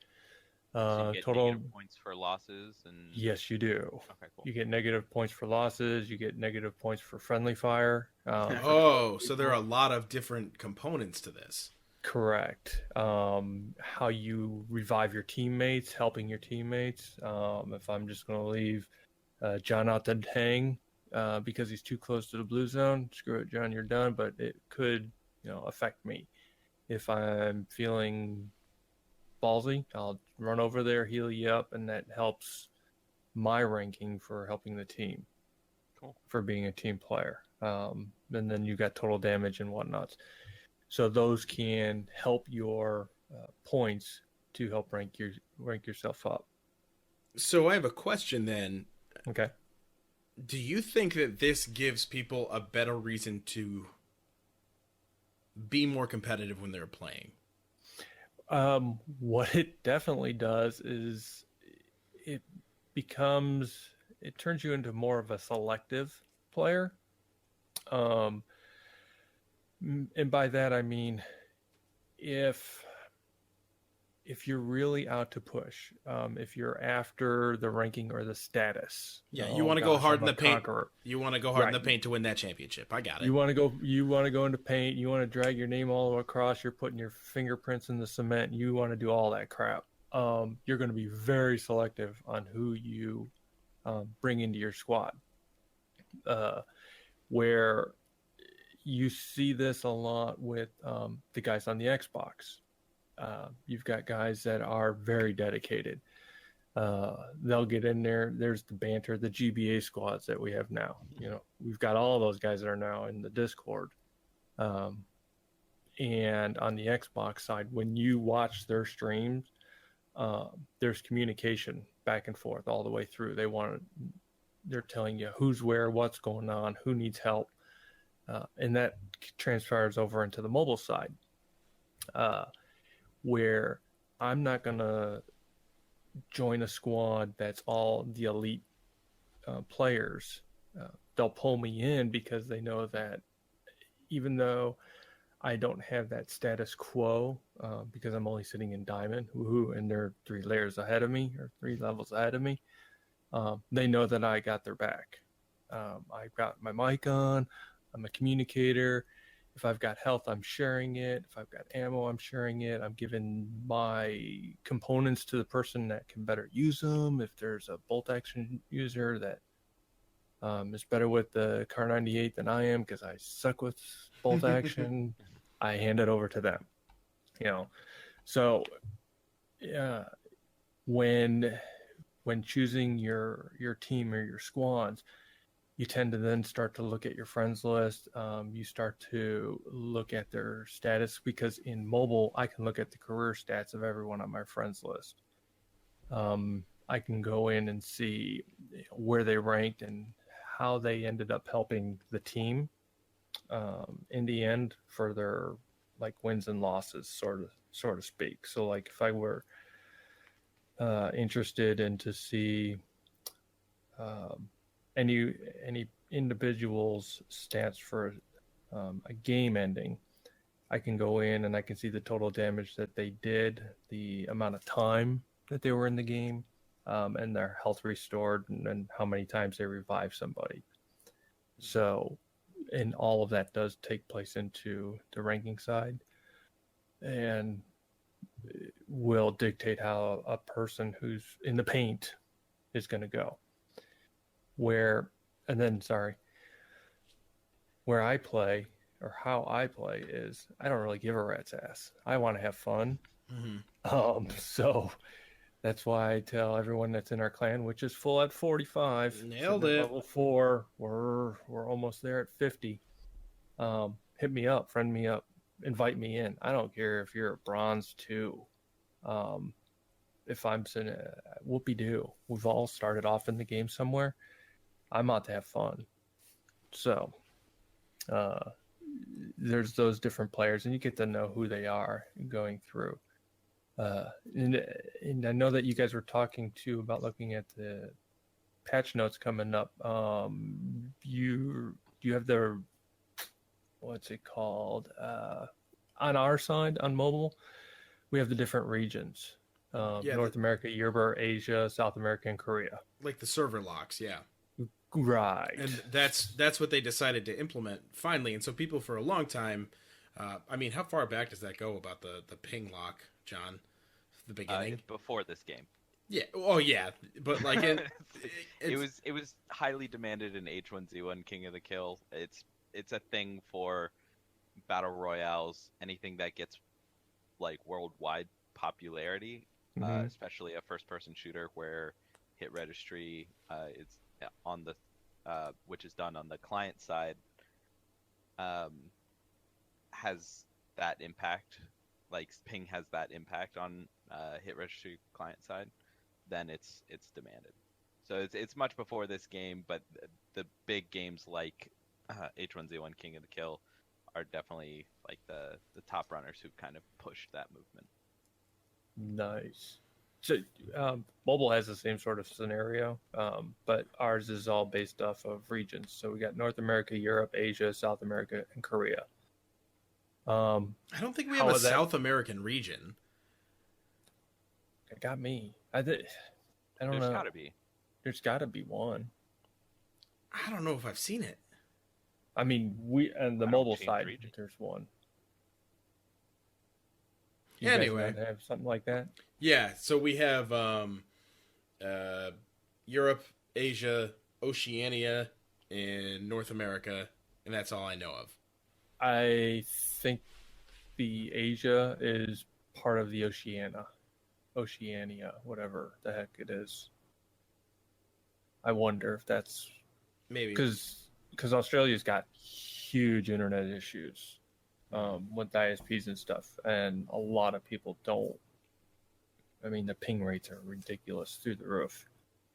So you get total negative points for losses, and yes, you do. Okay, cool. You get negative points for losses. You get negative points for friendly fire. So there are a lot of different components to this. Correct. How you revive your teammates, helping your teammates. If I'm just going to leave John out to hang because he's too close to the blue zone, screw it, John, you're done. But it could, affect me. If I'm feeling ballsy, I'll run over there, heal you up, and that helps my ranking for helping the team. Cool. For being a team player. And then you got total damage and whatnot. So those can help your points to help rank yourself up. So I have a question then. Okay. Do you think that this gives people a better reason to be more competitive when they're playing? What it definitely does is it turns you into more of a selective player. And by that I mean, if you're really out to push, if you're after the ranking or the status, yeah, you want to go hard in the paint. Conqueror. You want to go hard in the paint to win that championship. I got it. You want to go into paint. You want to drag your name all the way across. You're putting your fingerprints in the cement. You want to do all that crap. You're going to be very selective on who you bring into your squad. Where you see this a lot with the guys on the Xbox. You've got guys that are very dedicated. They'll get in there. There's the banter, the GBA squads that we have now. You know, we've got all those guys that are now in the Discord. And on the Xbox side, when you watch their streams, there's communication back and forth all the way through. They're telling you who's where, what's going on, who needs help. And that transfers over into the mobile side, where I'm not going to join a squad that's all the elite players. They'll pull me in because they know that even though I don't have that status quo, because I'm only sitting in diamond, and they're 3 layers ahead of me or 3 levels ahead of me, they know that I got their back. I've got my mic on. I'm a communicator. If I've got health, I'm sharing it. If I've got ammo, I'm sharing it. I'm giving my components to the person that can better use them. If there's a bolt action user that is better with the Car 98 than I am because I suck with bolt action, I hand it over to them. You know, so when choosing your team or your squads, you tend to then start to look at your friends list. You start to look at their status, because in mobile, I can look at the career stats of everyone on my friends list. I can go in and see where they ranked and how they ended up helping the team in the end for their like wins and losses, sort of speak. So like if I were interested in to see any individual's stats for a game ending, I can go in and I can see the total damage that they did, the amount of time that they were in the game, and their health restored, and how many times they revived somebody. So, and all of that does take place into the ranking side, and will dictate how a person who's in the paint is going to go. Where I play, or how I play, is I don't really give a rat's ass. I want to have fun. Mm-hmm. So that's why I tell everyone that's in our clan, which is full at 45. Nailed it. Level 4. We're almost there at 50. Hit me up, friend me up, invite me in. I don't care if you're a bronze 2. If I'm saying whoopee-doo. We've all started off in the game somewhere. I'm out to have fun. So there's those different players, and you get to know who they are going through. And I know that you guys were talking too about looking at the patch notes coming up. You have the, what's it called? On our side, on mobile, we have the different regions. North America, Europe, Asia, South America, and Korea. Like the server locks, yeah. Right. And that's what they decided to implement finally. And so people for a long time, I mean, how far back does that go about the ping lock, John? The beginning? Before this game. Yeah. Oh, yeah. But like it was highly demanded in H1Z1 King of the Kill. It's a thing for battle royales, anything that gets like worldwide popularity, especially a first-person shooter where hit registry is on the which is done on the client side, has that impact. Like ping has that impact on hit registry client side, then it's demanded. So it's much before this game, but the big games like H1Z1 King of the Kill are definitely like the top runners who kind of pushed that movement. Nice. So mobile has the same sort of scenario, but ours is all based off of regions. So we got North America, Europe, Asia, South America, and Korea. I don't think we have a South American region. It got me. I don't know. There's gotta be. There's got to be one. I don't know if I've seen it. I mean, on the mobile side, there's one. You anyway, guys have something like that. Yeah, so we have Europe, Asia, Oceania, and North America, and that's all I know of. I think the Asia is part of the Oceania, whatever the heck it is. I wonder if that's maybe because Australia's got huge internet issues with ISPs and stuff, and a lot of people don't. I mean, the ping rates are ridiculous through the roof.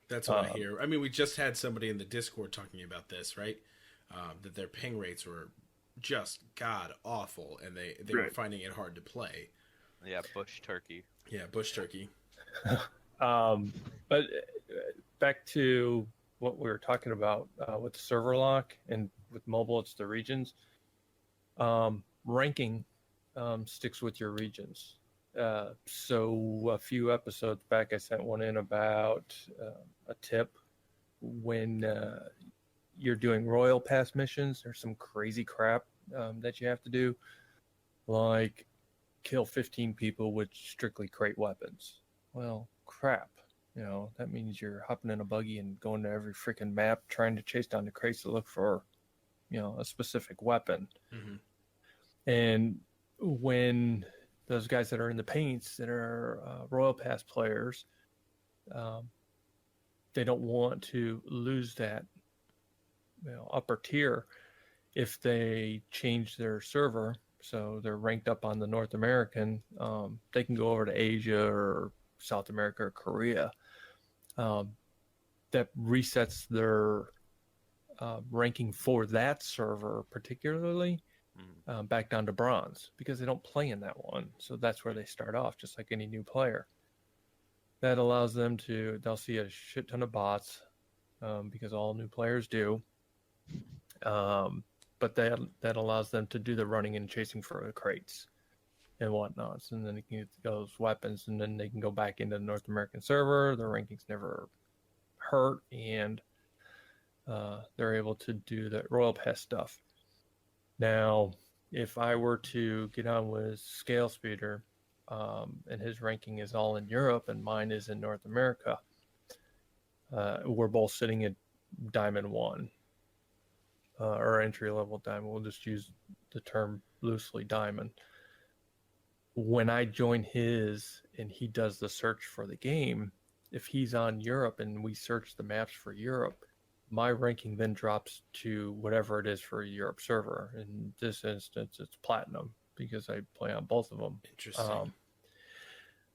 That's what I hear. I mean, we just had somebody in the Discord talking about this, right? That their ping rates were just god awful, and they were finding it hard to play. Yeah, bush turkey. Yeah, bush turkey. But back to what we were talking about with the server lock and with mobile, it's the regions. Ranking sticks with your regions. So a few episodes back, I sent one in about a tip when you're doing Royal Pass missions. There's some crazy crap that you have to do, like kill 15 people with strictly crate weapons. Well, crap. You know, that means you're hopping in a buggy and going to every freaking map trying to chase down the crates to look for, you know, a specific weapon. Mm-hmm. And when those guys that are in the paints that are Royal Pass players, they don't want to lose that, you know, upper tier if they change their server. So they're ranked up on the North American. They can go over to Asia or South America or Korea. That resets their ranking for that server particularly back down to bronze because they don't play in that one. So that's where they start off, just like any new player. That allows them to, they'll see a shit ton of bots because all new players do. But that allows them to do the running and chasing for the crates and whatnots. And then they can get those weapons, and then they can go back into the North American server. Their rankings never hurt, and they're able to do that Royal Pass stuff. Now, if I were to get on with Scalespeeder, and his ranking is all in Europe and mine is in North America, we're both sitting at Diamond 1. Or entry-level diamond. We'll just use the term loosely diamond. When I join his and he does the search for the game, if he's on Europe and we search the maps for Europe, my ranking then drops to whatever it is for a Europe server. In this instance, it's platinum because I play on both of them. Interesting.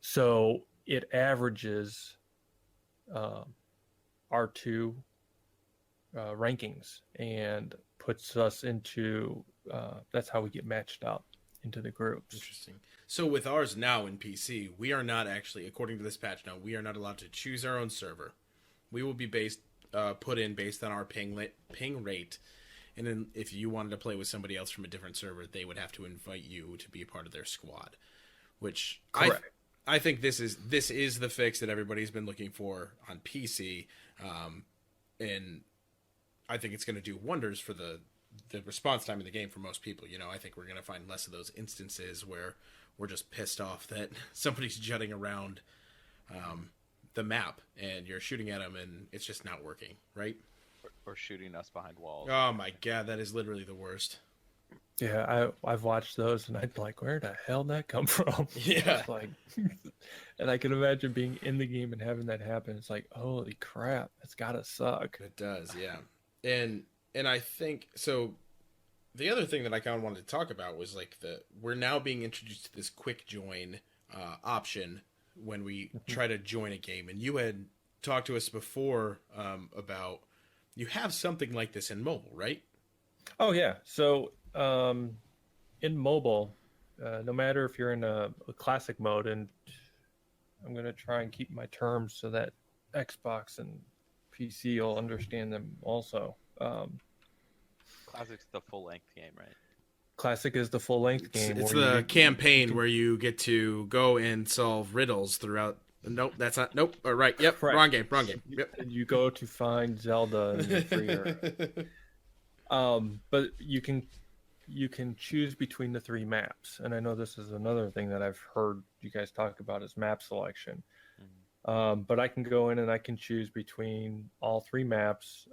So it averages our two rankings and puts us into that's how we get matched up into the groups. Interesting. So with ours now in PC, we are not actually, according to this patch now, we are not allowed to choose our own server. We will be put in based on our ping rate, and then if you wanted to play with somebody else from a different server, they would have to invite you to be a part of their squad. Which I think this is the fix that everybody's been looking for on PC, and I think it's going to do wonders for the response time in the game for most people. You know, I think we're going to find less of those instances where we're just pissed off that somebody's jutting around the map and you're shooting at them and it's just not working, right? Or shooting us behind walls. Oh my god, that is literally the worst. Yeah, I've watched those and I'd be like, where the hell did that come from? Yeah. Like, and I can imagine being in the game and having that happen. It's like, holy crap, that's gotta suck. It does, yeah. And I think so. The other thing that I kind of wanted to talk about was like we're now being introduced to this quick join option when we try to join a game. And you had talked to us before about you have something like this in mobile, right? Oh yeah. So in mobile, no matter if you're in a classic mode, and I'm gonna try and keep my terms so that Xbox and PC will understand them also. Classic's the full length game, right? Classic is the full length game. It's where the campaign where you get to go and solve riddles throughout. Nope, that's not. Nope. All right. Yep. Correct. Wrong game. Wrong game. Yep. You go to find Zelda in the free area. But you can choose between the 3 maps, and I know this is another thing that I've heard you guys talk about is map selection. But I can go in and I can choose between all 3 maps,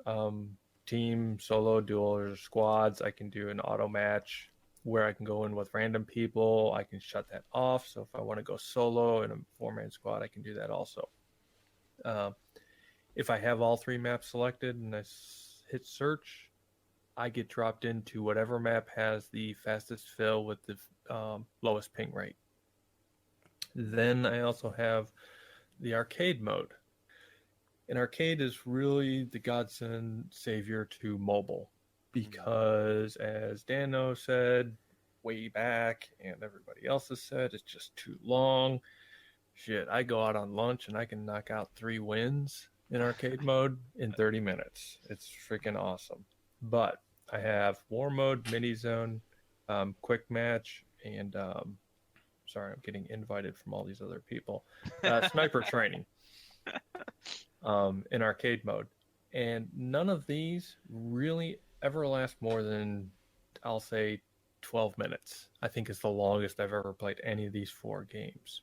team, solo, duel, or squads. I can do an auto match where I can go in with random people. I can shut that off. So if I want to go solo in a 4-man squad, I can do that also. If I have all 3 maps selected and I hit search, I get dropped into whatever map has the fastest fill with the lowest ping rate. Then I also have the arcade mode. And arcade is really the godsend savior to mobile. Because, as Dano said way back, and everybody else has said, it's just too long. Shit, I go out on lunch and I can knock out 3 wins in arcade mode in 30 minutes. It's freaking awesome. But I have war mode, mini zone, quick match, and sorry, I'm getting invited from all these other people. Sniper training in arcade mode. And none of these really ever last more than, I'll say, 12 minutes. I think is the longest I've ever played any of these 4 games,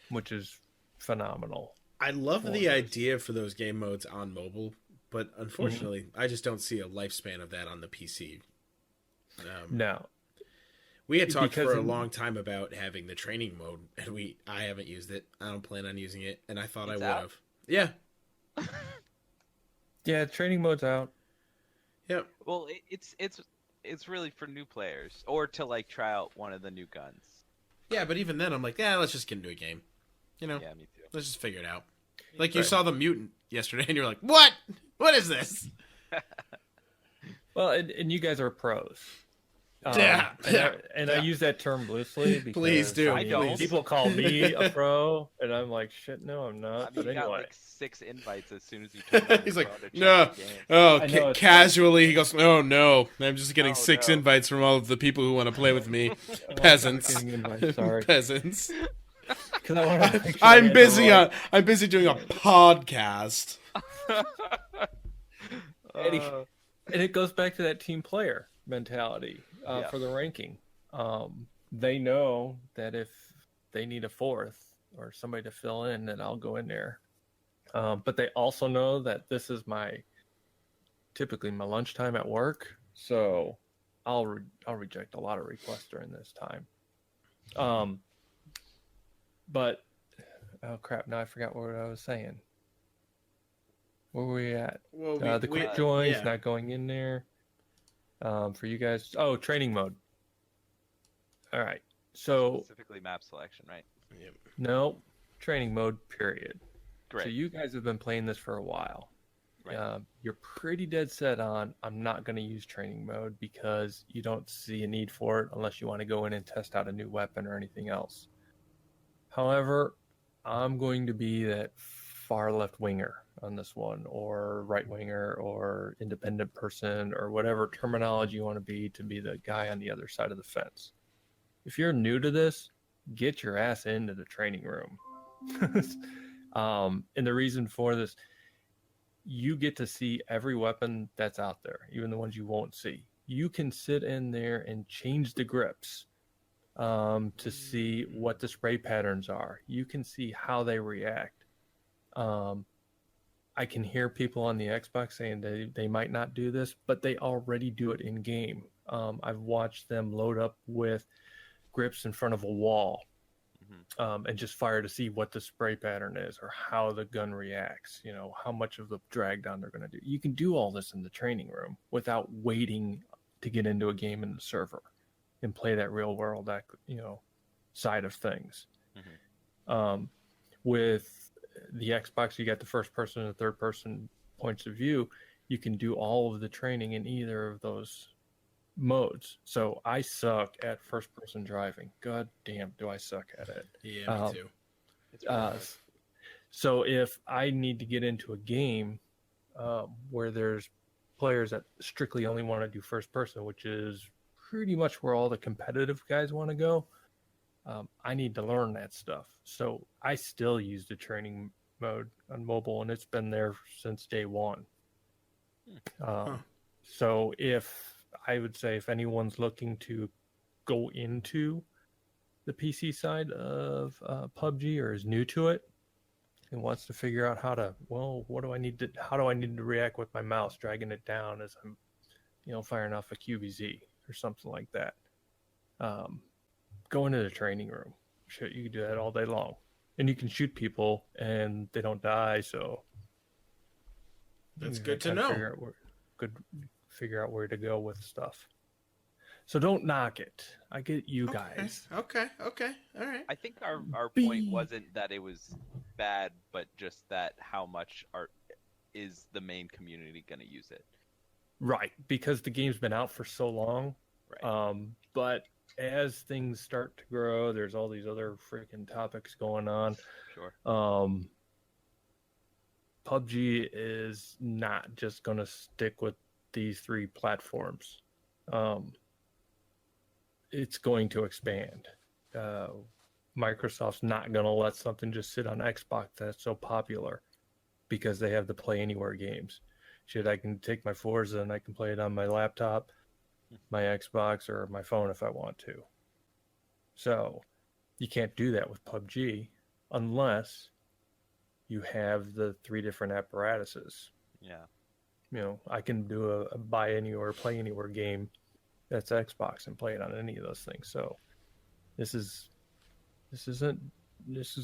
which is phenomenal. I love the idea for those game modes on mobile, but unfortunately, I just don't see a lifespan of that on the PC. No. We had talked for a long time about having the training mode, and I haven't used it. I don't plan on using it, and I thought I would have. Yeah. Yeah, training mode's out. Yep. Well, it's really for new players or to like try out one of the new guns. Yeah, but even then, I'm like, let's just get into a game. You know? Yeah, me too. Let's just figure it out. Like you saw the mutant yesterday, and you're like, what? What is this? Well, and you guys are pros. Yeah. I use that term loosely because please do. I don't. People call me a pro, and I'm like, shit, no, I'm not. I mean, but you anyway, got like 6 invites as soon as you turn on He's your like, phone to check no. the game. Oh, casually, he goes, oh no, I'm just getting 6 invites from all of the people who want to play with me. Peasants. Sorry. Peasants. I'm busy doing a podcast. And it goes back to that team player mentality for the ranking. They know that if they need a 4th or somebody to fill in, then I'll go in there. But they also know that this is typically my lunchtime at work, so I'll reject a lot of requests during this time. But oh crap! Now I forgot what I was saying. Where were we at? Well, the quick joins not going in there. For you guys, training mode. All right, so specifically map selection, right? Yep. No, training mode. Period. Great. So you guys have been playing this for a while. Right. You're pretty dead set on I'm not going to use training mode because you don't see a need for it unless you want to go in and test out a new weapon or anything else. However, I'm going to be that far left winger on this one, or right winger, or independent person, or whatever terminology you want to be the guy on the other side of the fence. If you're new to this, get your ass into the training room. And the reason for this, you get to see every weapon that's out there, even the ones you won't see. You can sit in there and change the grips to see what the spray patterns are. You can see how they react. I can hear people on the Xbox saying they might not do this, but they already do it in game. I've watched them load up with grips in front of a wall and just fire to see what the spray pattern is or how the gun reacts, how much of the drag down they're going to do. You can do all this in the training room without waiting to get into a game in the server and play that real world, side of things. With the Xbox, you got the first person and third person points of view. You can do all of the training in either of those modes. So I suck at first person driving. God damn, do I suck at it. Yeah, me too. So if I need to get into a game where there's players that strictly only want to do first person, which is pretty much where all the competitive guys want to go, I need to learn that stuff. So I still use the training mode on mobile, and it's been there since day one. So I would say if anyone's looking to go into the PC side of PUBG or is new to it and wants to figure out how to, how do I need to react with my mouse, dragging it down as I'm, firing off a QBZ or something like that. Go into the training room. Shit, you can do that all day long. And you can shoot people and they don't die, so that's good to know. Figure out where to go with stuff. So don't knock it. I get you guys. Okay. All right. I think our point wasn't that it was bad, but just that how much is the main community going to use it. Right, because the game's been out for so long. Right. But as things start to grow, there's all these other freaking topics going on. Sure. PUBG is not just going to stick with these three platforms. It's going to expand. Microsoft's not going to let something just sit on Xbox that's so popular because they have the Play Anywhere games. Shit, I can take my Forza and I can play it on my laptop, my Xbox, or my phone if I want to. So you can't do that with PUBG unless you have the three different apparatuses. Yeah. I can do a buy anywhere, play anywhere game that's Xbox and play it on any of those things. So this has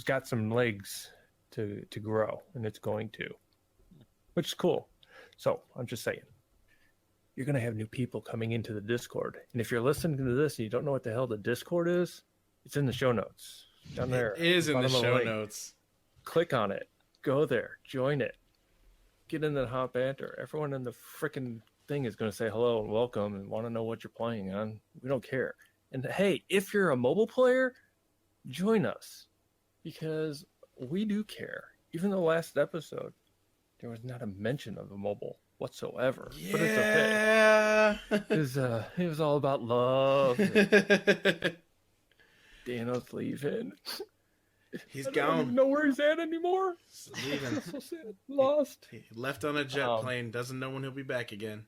got some legs to grow, and it's going to, which is cool. So I'm just saying, you're going to have new people coming into the Discord. And if you're listening to this and you don't know what the hell the Discord is, it's in the show notes down there. It is in the show notes. Click on it. Go there. Join it. Get in the hot banter. Everyone in the freaking thing is going to say hello and welcome and want to know what you're playing on. We don't care. And hey, if you're a mobile player, join us because we do care. Even the last episode, there was not a mention of a mobile whatsoever. Yeah. But it's okay. It was all about love. Dano's leaving. He's I gone. don't even know where he's at anymore. He's leaving. So sad. Lost. He left on a jet plane. Doesn't know when he'll be back again.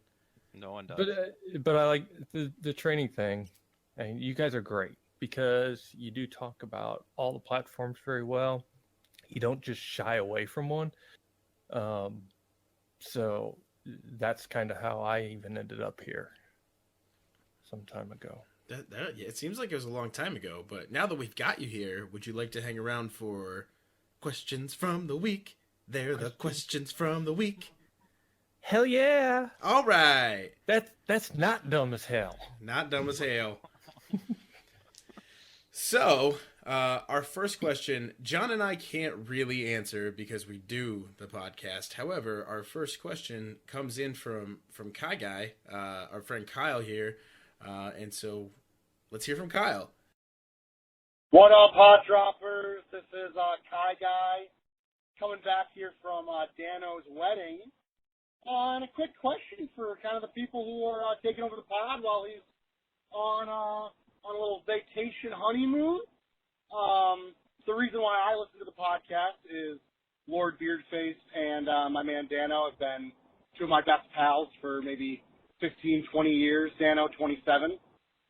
No one does. But I like the training thing. And you guys are great because you do talk about all the platforms very well. You don't just shy away from one. So that's kind of how I even ended up here some time ago. Yeah, it seems like it was a long time ago, but now that we've got you here, would you like to hang around for questions from the week? They're the questions from the week. Hell yeah! All right. That's not dumb as hell. Not dumb as hell. So, our first question, John and I can't really answer because we do the podcast. However, our first question comes in from Kai Guy, our friend Kyle here. And so let's hear from Kyle. What up, Hot Droppers? This is Kai Guy coming back here from Dano's wedding. And a quick question for kind of the people who are taking over the pod while he's on a little vacation honeymoon. The reason why I listen to the podcast is Lord Beardface and my man Dano have been two of my best pals for maybe 15, 20 years. Dano, 27.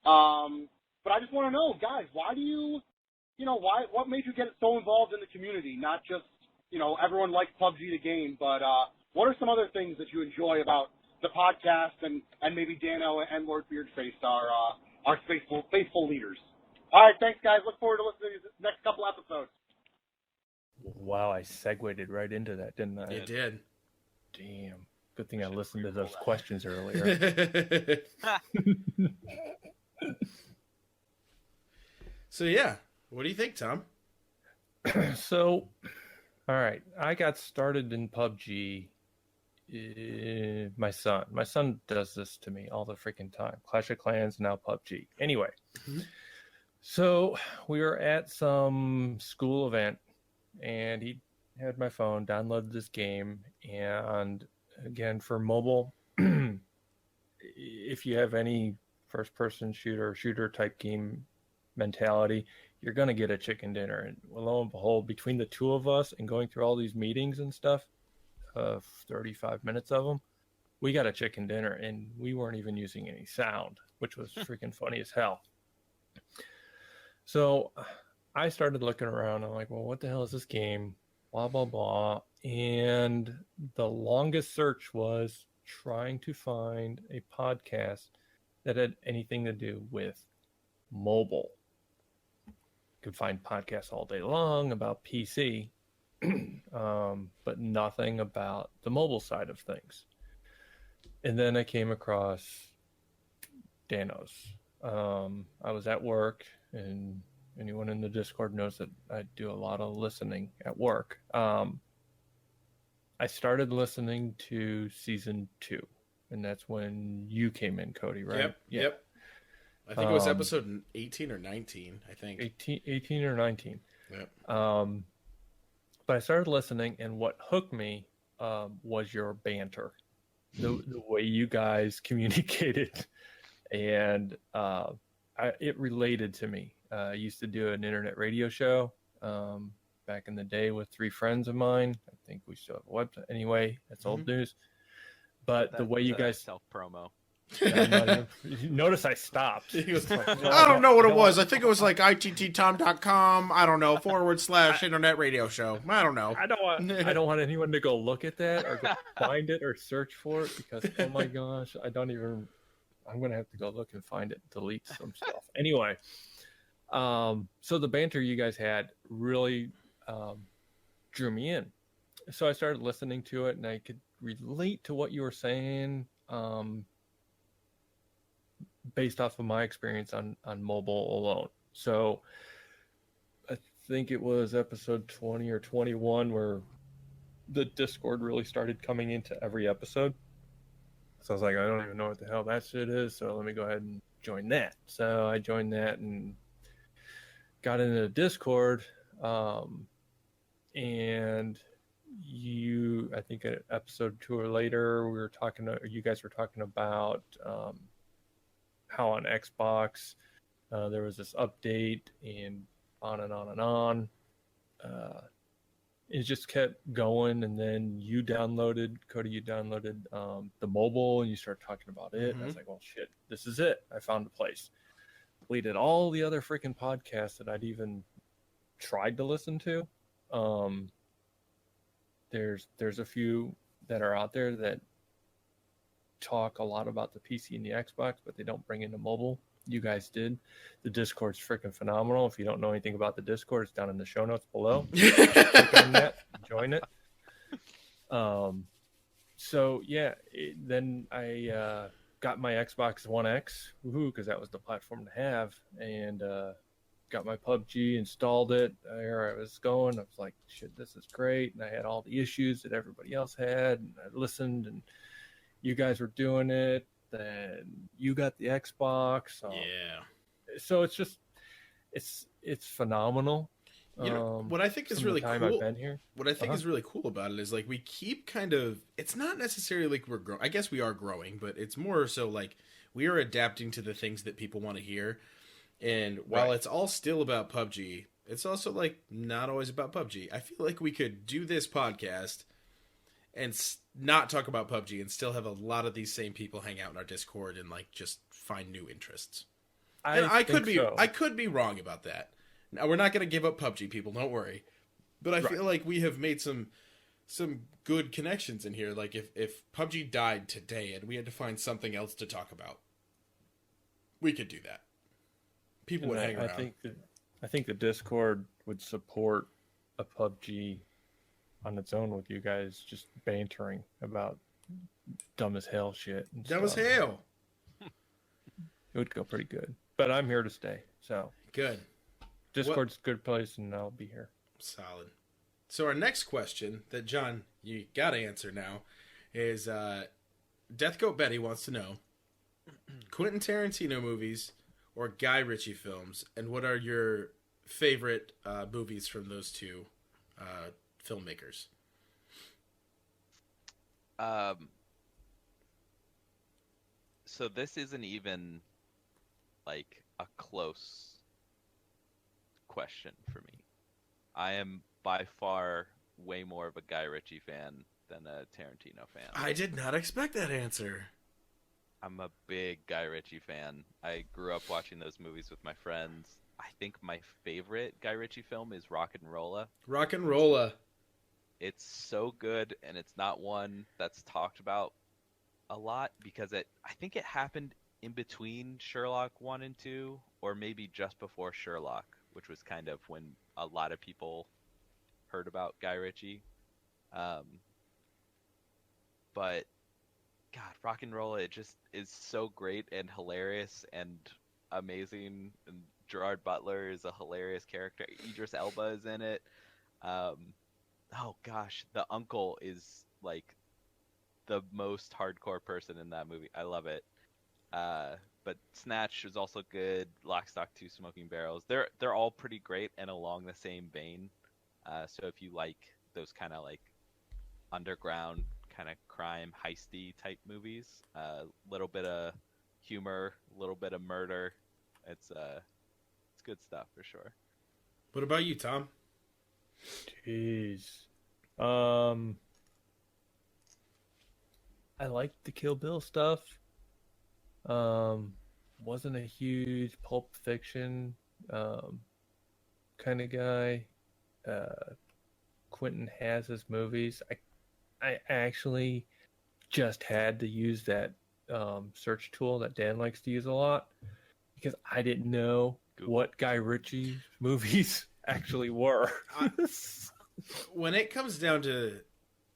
But I just want to know, guys, why do what made you get so involved in the community? Not just, everyone likes PUBG the game, but what are some other things that you enjoy about the podcast and maybe Dano and Lord Beardface are our faithful leaders? All right, thanks, guys. Look forward to listening to the next couple episodes. Wow, I segued right into that, didn't I? You did. Damn. Good thing I listened to those questions earlier. So, yeah. What do you think, Tom? So, All right. I got started in PUBG. My son does this to me all the freaking time. Clash of Clans, now PUBG. Anyway, so we were at some school event, and he had my phone, downloaded this game, and again, for mobile, if you have any first-person shooter type game mentality, you're going to get a chicken dinner. And lo and behold, between the two of us and going through all these meetings and stuff, 35 minutes of them, we got a chicken dinner, and we weren't even using any sound, which was freaking funny as hell. So I started looking around. I'm like, well, what the hell is this game? Blah, blah, blah. And the longest search was trying to find a podcast that had anything to do with mobile. You could find podcasts all day long about PC, but nothing about the mobile side of things. And then I came across Danos. I was at work, and anyone in the Discord knows that I do a lot of listening at work. I started listening to season 2, and that's when you came in, Cody, right? Yep. I think it was episode 18 or 19, I think. 18 or 19. Yep. But I started listening, and what hooked me was your banter, the way you guys communicated, and it related to me. I used to do an internet radio show back in the day with 3 friends of mine. I think we still have a website. Anyway, that's old news. But the way you guys self-promo. Notice I stopped. I don't know what it was. I think it was like ITTTom.com. I don't know, / internet radio show. I don't know. I don't want anyone to go look at that or go find it or search for it, because oh my gosh, I'm gonna have to go look and find it, delete some stuff. Anyway, so the banter you guys had really drew me in. So I started listening to it, and I could relate to what you were saying, based off of my experience on mobile alone. So I think it was episode 20 or 21 where the Discord really started coming into every episode. So I was like, I don't even know what the hell that shit is, so let me go ahead and join that. So I joined that and got into the Discord, and I think at episode 2 or later, you guys were talking about how on Xbox there was this update, and on and on and on. It just kept going, and then Cody, you downloaded the mobile, and you started talking about it. And I was like, well, shit, this is it. I found a place. Deleted all the other freaking podcasts that I'd even tried to listen to. There's a few that are out there that talk a lot about the PC and the Xbox, but they don't bring in the mobile. You guys did. The Discord's freaking phenomenal. If you don't know anything about the Discord, it's down in the show notes below. Click on that, join it. So yeah, then I got my Xbox One X, because that was the platform to have, and got my PUBG, installed it. There I was going. I was like, shit, this is great. And I had all the issues that everybody else had, and I listened, and you guys were doing it. Then you got the Xbox. So it's just, it's phenomenal. You know, what I think is really cool. I've been here. What I think is really cool about it is, like, we keep kind of. It's not necessarily like we're growing. I guess we are growing, but it's more so like we are adapting to the things that people want to hear. And while it's all still about PUBG, it's also like not always about PUBG. I feel like we could do this podcast and not talk about PUBG and still have a lot of these same people hang out in our Discord and like just find new interests. I could be wrong about that. Now, we're not going to give up PUBG, people. Don't worry. But I feel like we have made some good connections in here. Like if PUBG died today and we had to find something else to talk about, we could do that. People would hang around. I think the Discord would support a PUBG on its own with you guys just bantering about dumb as hell shit. Dumb as hell. It would go pretty good. But I'm here to stay. So good. Discord's a good place, and I'll be here. Solid. So our next question that John, you got to answer now, is Death Goat Betty wants to know Quentin Tarantino movies or Guy Ritchie films, and what are your favorite movies from those two filmmakers? So this isn't even like a close question for me. I am by far way more of a Guy Ritchie fan than a Tarantino fan. I did not expect that answer. I'm a big Guy Ritchie fan. I grew up watching those movies with my friends. I think my favorite Guy Ritchie film is Rock and Rolla. Rock and Rolla. It's so good, and it's not one that's talked about a lot because I think it happened in between Sherlock 1 and 2, or maybe just before Sherlock, which was kind of when a lot of people heard about Guy Ritchie. But God, Rock and Roll, it just is so great and hilarious and amazing. And Gerard Butler is a hilarious character. Idris Elba is in it. Oh gosh, the uncle is like the most hardcore person in that movie. I love it. But Snatch is also good. Lock, Stock, Two Smoking Barrels. They're all pretty great and along the same vein. So if you like those kind of like underground kind of crime heisty type movies, little bit of humor, a little bit of murder, it's good stuff for sure. What about you, Tom? Jeez. I liked the Kill Bill stuff. Wasn't a huge Pulp Fiction kind of guy. Quentin has his movies. I actually just had to use that search tool that Dan likes to use a lot because I didn't know what Guy Ritchie movies actually were. When it comes down to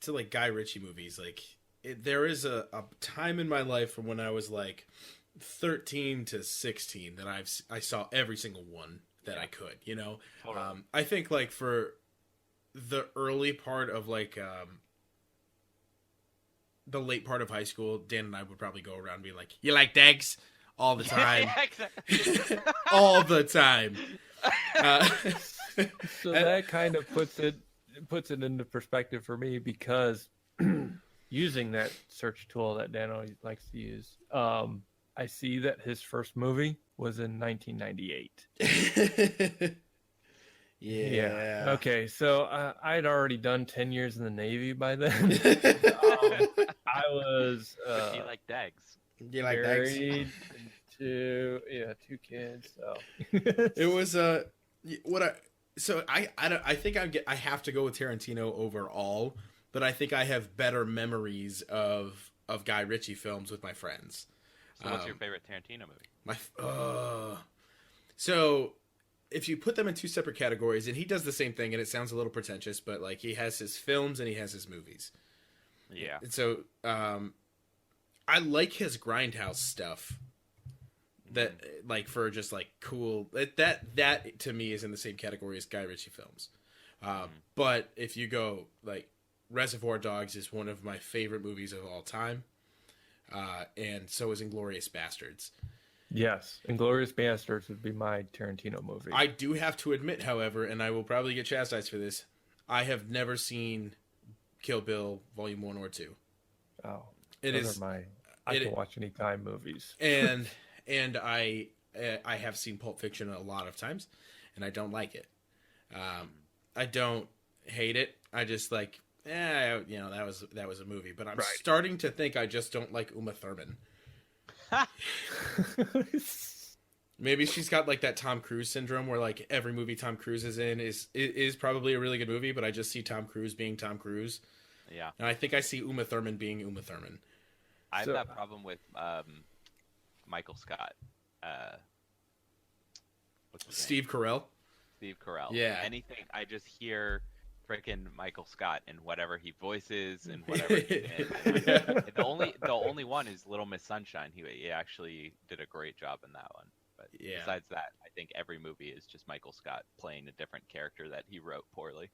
like Guy Ritchie movies, like there is a time in my life from when I was like 13 to 16 that I saw every single one that I could, you know. Totally. I think like for the early part of like the late part of high school, Dan and I would probably go around and be like, "You like Dags?" all the time. Yeah, exactly. All the time. So that kind of puts it into perspective for me because using that search tool that Dan always likes to use, I see that his first movie was in 1998. Yeah. Okay, so I'd already done 10 years in the Navy by then. I was. But you like Dags? You like Dags? Married to 2 kids. So it was I think I have to go with Tarantino overall, but I think I have better memories of Guy Ritchie films with my friends. So what's your favorite Tarantino movie? So if you put them in two separate categories, and he does the same thing, and it sounds a little pretentious, but like he has his films and he has his movies. Yeah. And so I like his Grindhouse stuff. That like for just like cool that to me is in the same category as Guy Ritchie films. But if you go like Reservoir Dogs is one of my favorite movies of all time. And so is Inglourious Bastards. Yes, Inglourious Bastards would be my Tarantino movie. I do have to admit, however, and I will probably get chastised for this, I have never seen Kill Bill Volume 1 or 2. Oh, those are my I can watch anytime movies. And I have seen Pulp Fiction a lot of times, and I don't like it. I don't hate it. I just like, that was a movie. But I'm starting to think I just don't like Uma Thurman. Maybe she's got like that Tom Cruise syndrome where like every movie Tom Cruise is in is probably a really good movie, but I just see Tom Cruise being Tom Cruise. Yeah. And I think I see Uma Thurman being Uma Thurman. I have that problem with Michael Scott. What's his Steve name? Carell. Steve Carell. Yeah. Anything, I just hear freaking Michael Scott and whatever he voices and whatever he's in. The only one is Little Miss Sunshine. He actually did a great job in that one. But besides that, I think every movie is just Michael Scott playing a different character that he wrote poorly.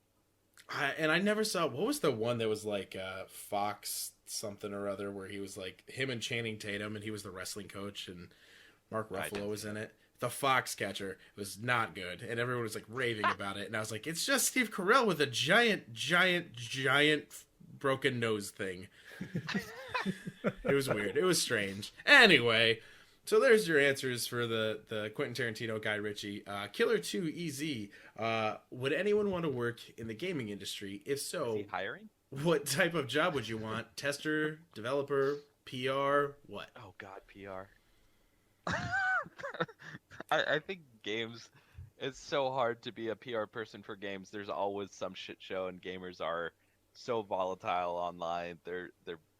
I never saw, what was the one that was like Fox something or other, where he was like him and Channing Tatum, and he was the wrestling coach, and Mark Ruffalo was in it. The Foxcatcher was not good, and everyone was like raving about it. And I was like, it's just Steve Carell with a giant broken nose thing. It was weird. It was strange. Anyway, so there's your answers for the Quentin Tarantino, Guy Ritchie. Killer 2 EZ. Would anyone want to work in the gaming industry? If so, Is he hiring? What type of job would you want? Tester, developer, PR, what? Oh God, PR. I think games, it's so hard to be a PR person for games. There's always some shit show, and gamers are so volatile online. They're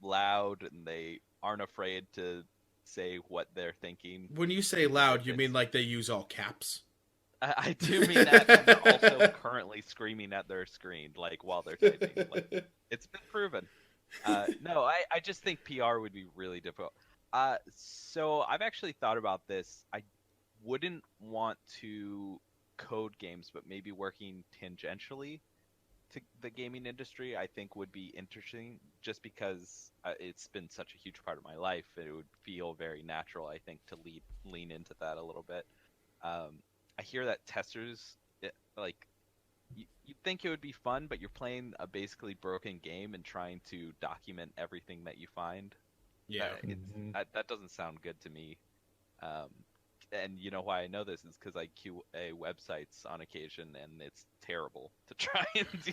loud, and they aren't afraid to say what they're thinking. When you say loud, you mean like they use all caps? I do mean that, and they're also currently screaming at their screen, like, while they're typing. Like, it's been proven. No, I just think PR would be really difficult. So I've actually thought about this. I wouldn't want to code games, but maybe working tangentially to the gaming industry, I think would be interesting, just because it's been such a huge part of my life. It would feel very natural, I think, to lean into that a little bit. I hear that testers, you'd think it would be fun, but you're playing a basically broken game and trying to document everything that you find. Yeah. That doesn't sound good to me. And you know why I know this is because I QA websites on occasion, and it's terrible to try and do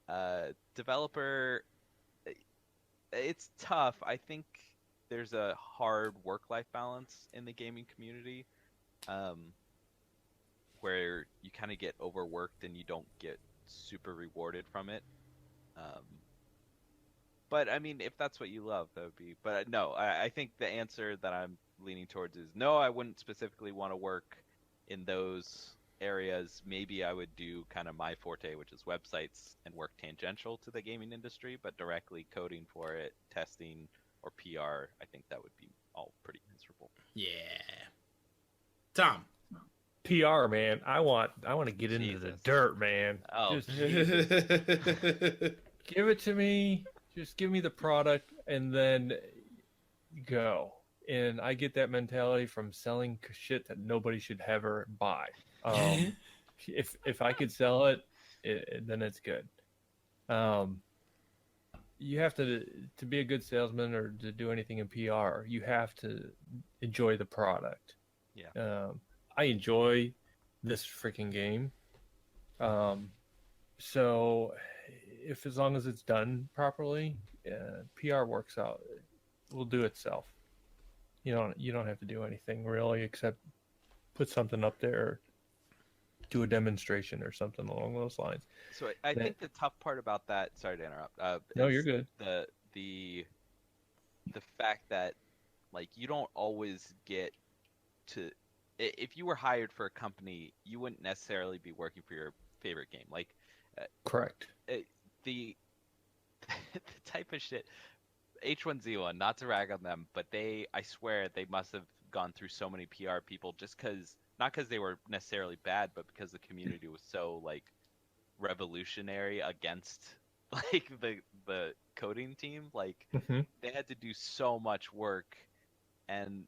that. Developer, it's tough. I think there's a hard work-life balance in the gaming community, where you kind of get overworked and you don't get super rewarded from it. But I mean, if that's what you love, that would be. But no, I think the answer that I'm leaning towards is no. I wouldn't specifically want to work in those areas. Maybe I would do kind of my forte, which is websites, and work tangential to the gaming industry, but directly coding for it, testing, or PR. I think that would be all pretty miserable. Yeah. Tom. PR, man. I want to get into the dirt, man. Oh, just give it to me. Just give me the product and then go. And I get that mentality from selling shit that nobody should ever buy. If I could sell it, then it's good. You have to be a good salesman or to do anything in PR. You have to enjoy the product. Yeah. I enjoy this freaking game. So if as long as it's done properly, PR works out. It will do itself. You don't have to do anything really except put something up there, do a demonstration or something along those lines. So I think the tough part about that, sorry to interrupt. No, you're good. The fact that like you don't always get to, if you were hired for a company, you wouldn't necessarily be working for your favorite game. Like, correct. The type of shit, H1Z1, not to rag on them, but I swear they must have gone through so many PR people not because they were necessarily bad, but because the community was so like revolutionary against like the coding team. Like they had to do so much work, and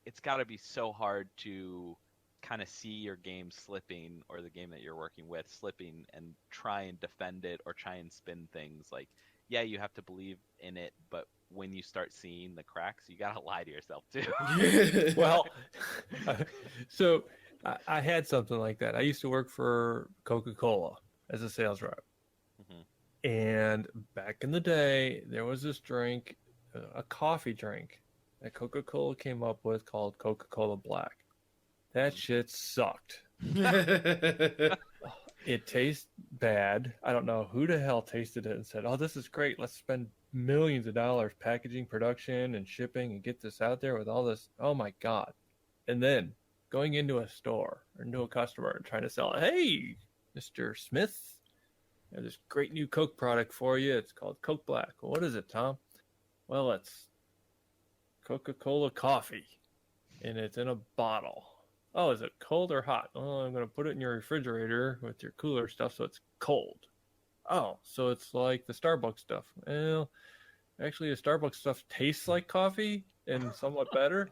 it's got to be so hard to kind of see your game slipping, or the game that you're working with slipping, and try and defend it or try and spin things. Like, yeah, you have to believe in it, but when you start seeing the cracks, you gotta lie to yourself too. Well, so I had something like that. I used to work for Coca-Cola as a sales rep. And back in the day, there was this drink, a coffee drink that Coca-Cola came up with called Coca-Cola Black. That shit sucked. It tastes bad. I don't know who the hell tasted it and said, "Oh, this is great. Let's spend millions of dollars packaging, production, and shipping and get this out there with all this." Oh my God. And then going into a store or into a customer and trying to sell it. "Hey, Mr. Smith, I have this great new Coke product for you. It's called Coke Black." "Well, what is it, Tom?" "Well, it's Coca-Cola coffee, and it's in a bottle." Oh, is it cold or hot? Oh, I'm going to put it in your refrigerator with your cooler stuff so it's cold. Oh, so it's like the Starbucks stuff. Well, actually, the Starbucks stuff tastes like coffee and somewhat better.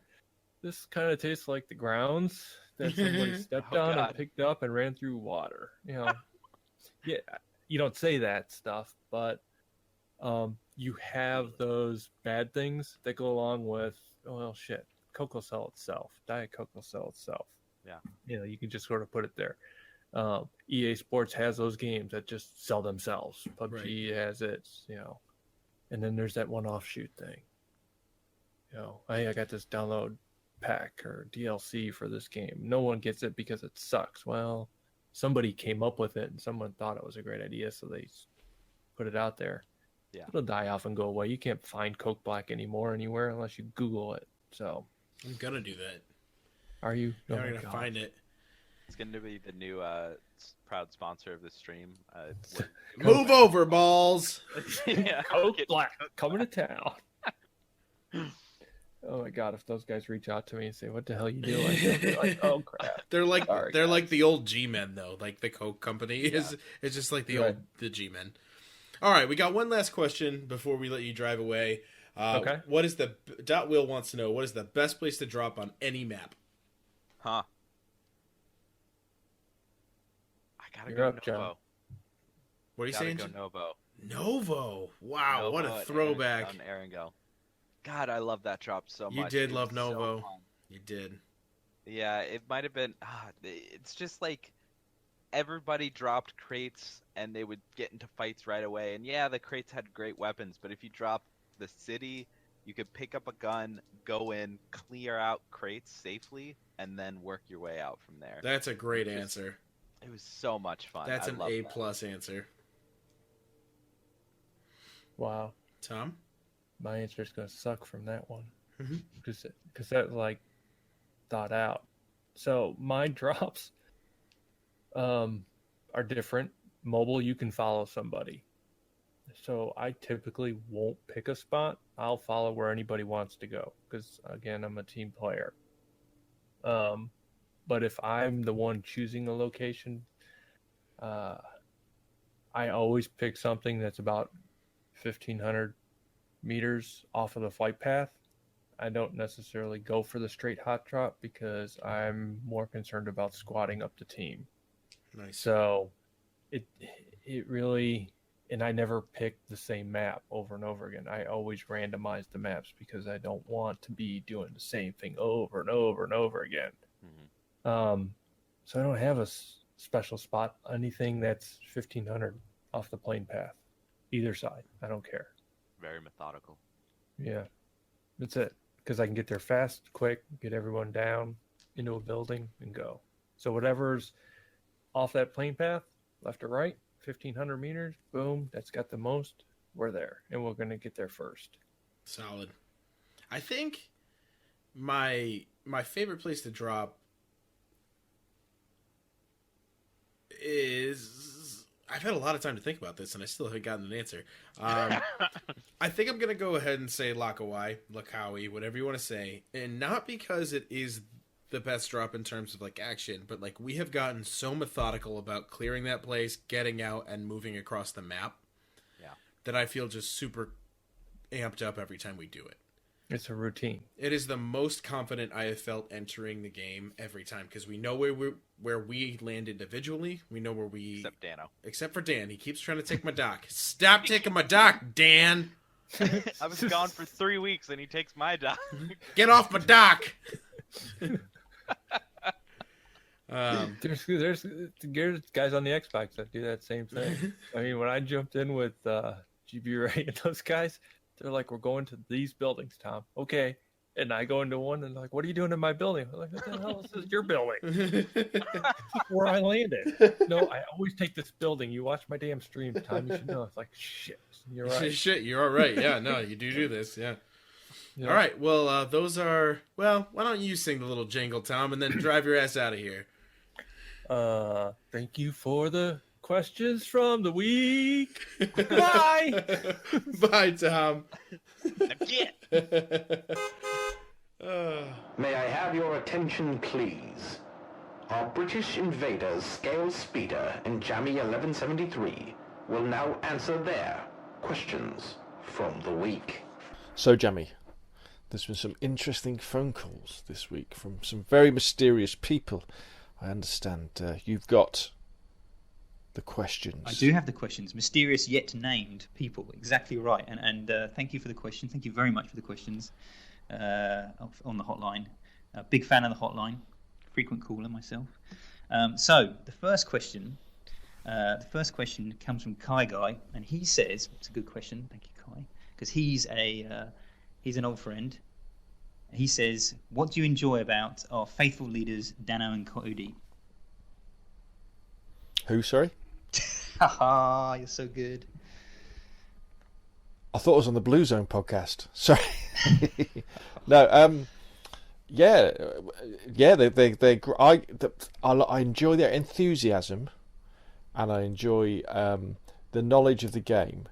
This kind of tastes like the grounds that somebody stepped on and picked up and ran through water. You know, yeah, you don't say that stuff, but you have those bad things that go along with, well, shit, Cocoa Cell itself, Diet Cocoa Cell itself. Yeah. You know, you can just sort of put it there. EA Sports has those games that just sell themselves. PUBG has its, you know, and then there's that one offshoot thing. You know, I got this download pack or DLC for this game. No one gets it because it sucks. Well, somebody came up with it and someone thought it was a great idea, so they put it out there. Yeah. It'll die off and go away. You can't find Coke Black anymore anywhere unless you Google it. So I'm gonna do that. Are you? Yeah, I'm gonna find it. It's going to be the new proud sponsor of the stream. Move over, balls. Yeah, Coke Black coming to town. Oh my god! If those guys reach out to me and say, "What the hell you doing?" I'll be like, "Oh crap!" They're like Sorry, they're guys. like the old G-men though. Like the Coke company is. It's just like Right. the G-men. All right, we got one last question before we let you drive away. Okay. What is the Dot Will wants to know? What is the best place to drop on any map? Huh. I gotta You're go up, John. Novo. What are you Gotta saying? go Novo. Novo. Wow, Novo what a at throwback. on Erangel. God, I love that drop so much. You did It love was so Novo. fun. You did. Yeah, it might have been. It's just like everybody dropped crates and they would get into fights right away. And yeah, the crates had great weapons, but if you drop the city, you could pick up a gun, go in, clear out crates safely, and then work your way out from there. That's a great answer. It was so much fun. That's I an loved A that. plus answer. Wow. Tom? My answer is going to suck from that one. Mhm. Because that like thought out. So my drops are different. Mobile, you can follow somebody. So I typically won't pick a spot. I'll follow where anybody wants to go. Because again, I'm a team player. But if I'm the one choosing a location, I always pick something that's about 1,500 meters off of the flight path. I don't necessarily go for the straight hot drop because I'm more concerned about squatting up the team. Nice. So it really, and I never pick the same map over and over again. I always randomize the maps because I don't want to be doing the same thing over and over and over again. Mm-hmm. So I don't have a special spot. Anything that's 1,500 off the plane path, either side. I don't care. Very methodical. Yeah, that's it. Because I can get there fast, quick, get everyone down into a building and go. So whatever's off that plane path, left or right, 1,500 meters, boom, that's got the most. We're there, and we're going to get there first. Solid. I think my favorite place to drop is... I've had a lot of time to think about this, and I still haven't gotten an answer. I think I'm going to go ahead and say Lakawai, Lakawi, whatever you want to say. And not because it is the best drop in terms of, like, action, but, like, we have gotten so methodical about clearing that place, getting out, and moving across the map that I feel just super amped up every time we do it. It's a routine. It is the most confident I have felt entering the game every time because we know where we land individually. We know where we... Except Dano. Except for Dan. He keeps trying to take my dock. Stop taking my dock, Dan! I was gone for 3 weeks and he takes my dock. Get off my dock! There's guys on the Xbox that do that same thing. I mean, when I jumped in with GB Ray and those guys, they're like, we're going to these buildings, Tom. Okay. And I go into one and they're like, what are you doing in my building? I'm like, what the hell is this your building? Where I landed. No, I always take this building. You watch my damn streams, Tom. You should know. It's like, shit. You're right. Shit, you're all right. Yeah, no, you do this. Yeah. Yeah. All right. Well, those are... Well, why don't you sing the little jingle, Tom, and then drive your ass out of here. Thank you for the questions from the week. Bye. Bye, Tom. May I have your attention, please? Our British invaders Scalespeeder and Jammy1173 will now answer their questions from the week. So, Jammy, there's been some interesting phone calls this week from some very mysterious people. I understand you've got the questions. I do have the questions. Mysterious yet named people. Exactly right. And thank you for the question. Thank you very much for the questions on the hotline. Big fan of the hotline. Frequent caller myself. So the first question comes from Kai Guy, and he says it's a good question. Thank you, Kai, because he's an old friend. He says, "What do you enjoy about our faithful leaders, Dano and Cody?" Who? Sorry. Haha, you're so good. I thought it was on the Blue Zone podcast. Sorry. No. Yeah. I enjoy their enthusiasm, and I enjoy the knowledge of the game.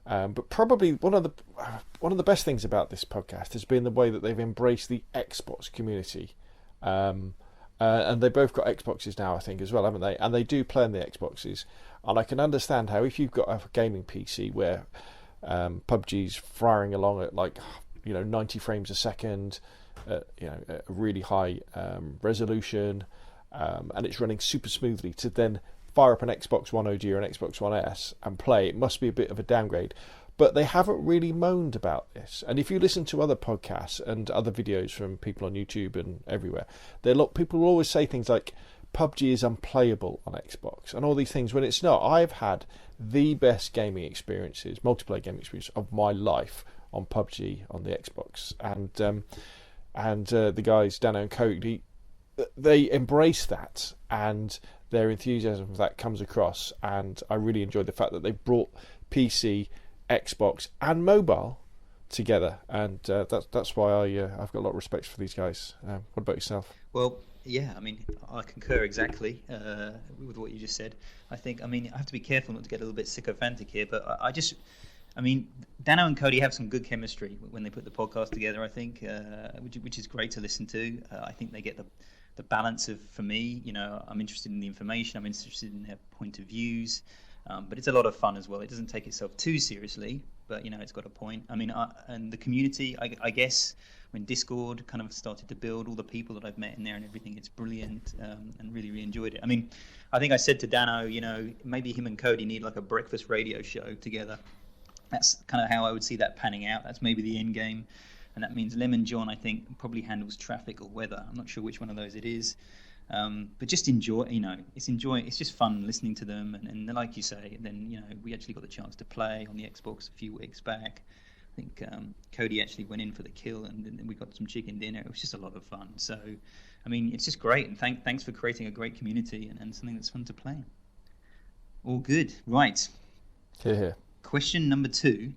But probably one of the best things about this podcast has been the way that they've embraced the Xbox community. And they both got Xboxes now, I think, as well, haven't they? And they do play on the Xboxes. And I can understand how if you've got a gaming PC where PUBG's firing along at 90 frames a second, a really high resolution, and it's running super smoothly, to then fire up an Xbox One OG or an Xbox One S and play, it must be a bit of a downgrade. But they haven't really moaned about this. And if you listen to other podcasts and other videos from people on YouTube and everywhere, people will always say things like PUBG is unplayable on Xbox and all these things, when it's not. I've had the best gaming experiences, multiplayer gaming experience of my life on PUBG on the Xbox. And the guys, Dano and Cody, they embrace that, and their enthusiasm for that comes across. And I really enjoy the fact that they brought PC, Xbox and mobile together, and that's why I've got a lot of respect for these guys. What about yourself? Well, yeah, I mean, I concur exactly with what you just said. I have to be careful not to get a little bit sycophantic here, but Dano and Cody have some good chemistry when they put the podcast together, I think, which is great to listen to. I think they get the balance of, for me, I'm interested in the information, I'm interested in their point of views. But it's a lot of fun as well. It doesn't take itself too seriously, but it's got a point. And the community, I guess, when Discord kind of started to build, all the people that I've met in there and everything, it's brilliant, and really, really enjoyed it. I think I said to Dano, maybe him and Cody need like a breakfast radio show together. That's kind of how I would see that panning out. That's maybe the end game, and that means Lemon John, I think, probably handles traffic or weather. I'm not sure which one of those it is. But just enjoy, it's just fun listening to them, and like you say, then we actually got the chance to play on the Xbox a few weeks back. I think Cody actually went in for the kill, and then we got some chicken dinner. It was just a lot of fun. So, it's just great, and thanks for creating a great community and something that's fun to play. All good, right? Here. Question number 2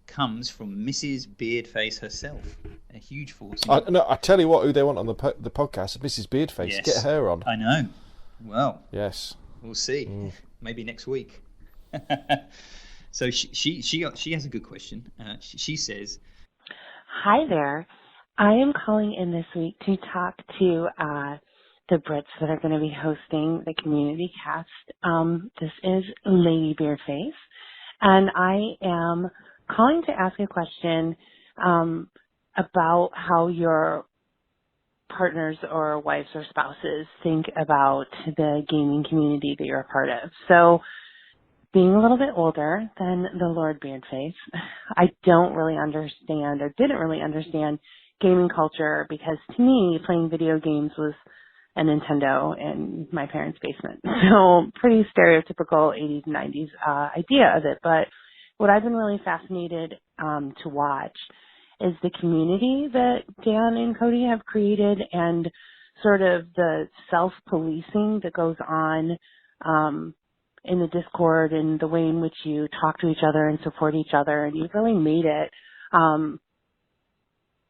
comes from Mrs. Beardface herself, a huge force. I tell you what, who they want on the podcast, Mrs. Beardface. Yes, get her on. I know. Well, yes, we'll see. Maybe next week. So she has a good question. She says, "Hi there. I am calling in this week to talk to the Brits that are going to be hosting the community cast. This is Lady Beardface, and I am calling to ask a question about how your partners or wives or spouses think about the gaming community that you're a part of. So, being a little bit older than the Lord Beardface, I don't really understand, or didn't really understand, gaming culture, because to me, playing video games was a Nintendo in my parents' basement. So, pretty stereotypical 80s and 90s idea of it. But what I've been really fascinated to watch is the community that Dan and Cody have created, and sort of the self-policing that goes on in the Discord, and the way in which you talk to each other and support each other. And you've really made it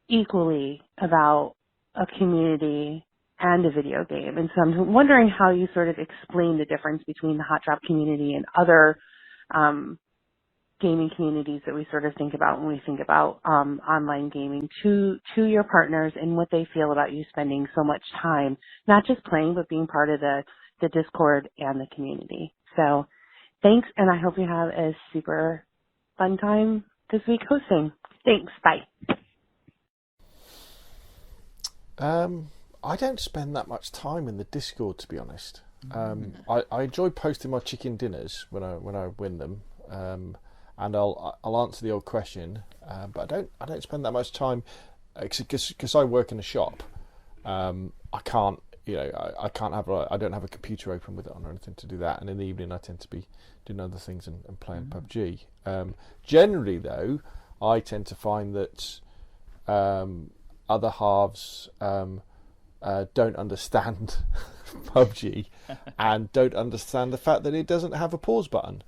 equally about a community and a video game. And so I'm wondering how you sort of explain the difference between the HOTDROP community and other gaming communities that we sort of think about when we think about online gaming to your partners and what they feel about you spending so much time, not just playing, but being part of the Discord and the community. So thanks, and I hope you have a super fun time this week hosting. Thanks. Bye. I don't spend that much time in the Discord, to be honest. I enjoy posting my chicken dinners when I win them, and I'll answer the old question, but I don't spend that much time because I work in a shop. I can't I don't have a computer open with it on or anything to do that, and in the evening I tend to be doing other things and playing PUBG. Generally though, I tend to find that other halves don't understand PUBG and don't understand the fact that it doesn't have a pause button.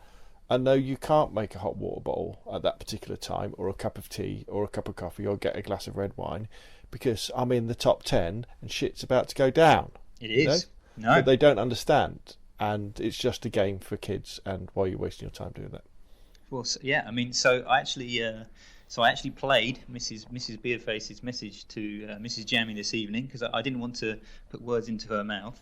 And no, you can't make a hot water bottle at that particular time, or a cup of tea, or a cup of coffee, or get a glass of red wine, because I'm in the top 10 and shit's about to go down. It is. No. But they don't understand, and it's just a game for kids, and why are you wasting your time doing that? Well, yeah, I mean, so I actually played Mrs. Beardface's message to Mrs. Jammy this evening, because I didn't want to put words into her mouth.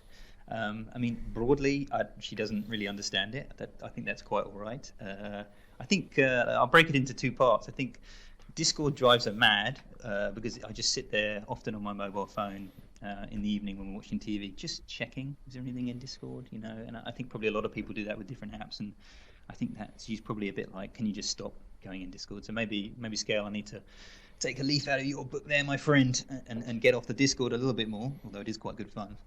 I mean, broadly, she doesn't really understand it. I think that's quite all right. I think I'll break it into two parts. I think Discord drives her mad because I just sit there often on my mobile phone in the evening when we're watching TV, just checking, is there anything in Discord, you know? And I think probably a lot of people do that with different apps, and I think that she's probably a bit like, can you just stop going in Discord? So maybe Scale, I need to take a leaf out of your book there, my friend, and get off the Discord a little bit more, although it is quite good fun.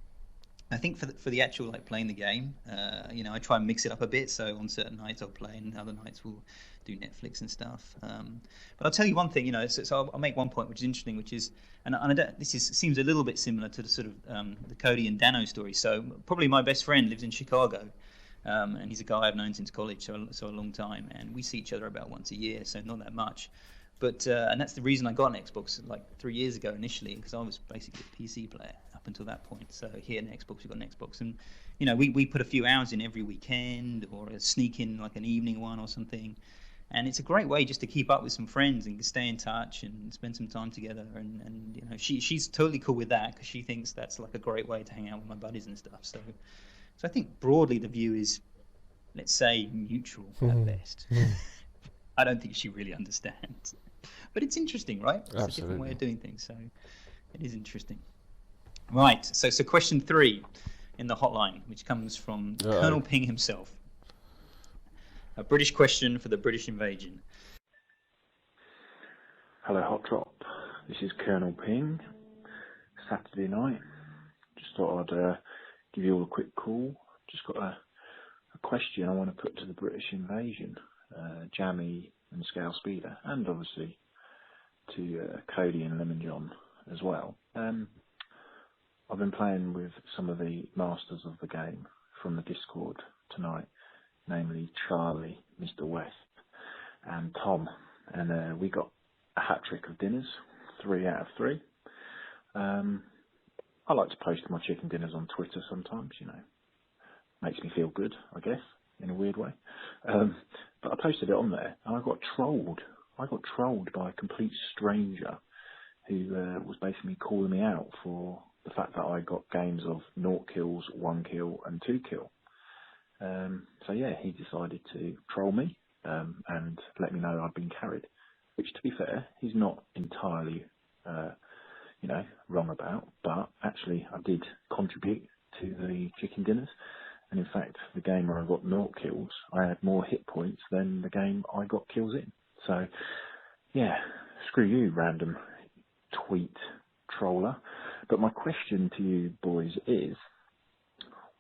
I think for the actual like playing the game, I try and mix it up a bit. So on certain nights I'll play, and other nights we'll do Netflix and stuff. But I'll tell you one thing, so I'll make one point which is interesting, which is, seems a little bit similar to the sort of the Cody and Dano story. So probably my best friend lives in Chicago, and he's a guy I've known since college, so a long time, and we see each other about once a year, so not that much. But and that's the reason I got an Xbox like 3 years ago initially, because I was basically a PC player up until that point. So here in Xbox, we've got an Xbox, and we put a few hours in every weekend, or sneak in like an evening one or something. And it's a great way just to keep up with some friends and stay in touch and spend some time together. And she's totally cool with that, because she thinks that's like a great way to hang out with my buddies and stuff. So I think broadly the view is, let's say, neutral at best. I don't think she really understands. But it's interesting, right? It's Absolutely. A different way of doing things, so it is interesting. Right, so question 3 in the hotline, which comes from Colonel Ping himself. A British question for the British invasion. Hello, HOTDROP. This is Colonel Ping. Saturday night. Just thought I'd give you all a quick call. Just got a question I want to put to the British invasion. Jammy and Scalespeeder, and obviously to Cody and Lemon John as well. I've been playing with some of the masters of the game from the Discord tonight, namely Charlie, Mr. West, and Tom, and we got a hat trick of dinners, 3 out of 3. I like to post my chicken dinners on Twitter sometimes, makes me feel good, I guess, in a weird way. But I posted it on there, and I got trolled. I got trolled by a complete stranger who was basically calling me out for the fact that I got games of 0 kills, 1 kill, and 2 kill. So yeah, he decided to troll me and let me know I'd been carried, which, to be fair, he's not entirely, wrong about. But actually, I did contribute to the chicken dinners. And in fact, the game where I got 0 kills, I had more hit points than the game I got kills in. So, yeah, screw you, random tweet troller. But my question to you boys is,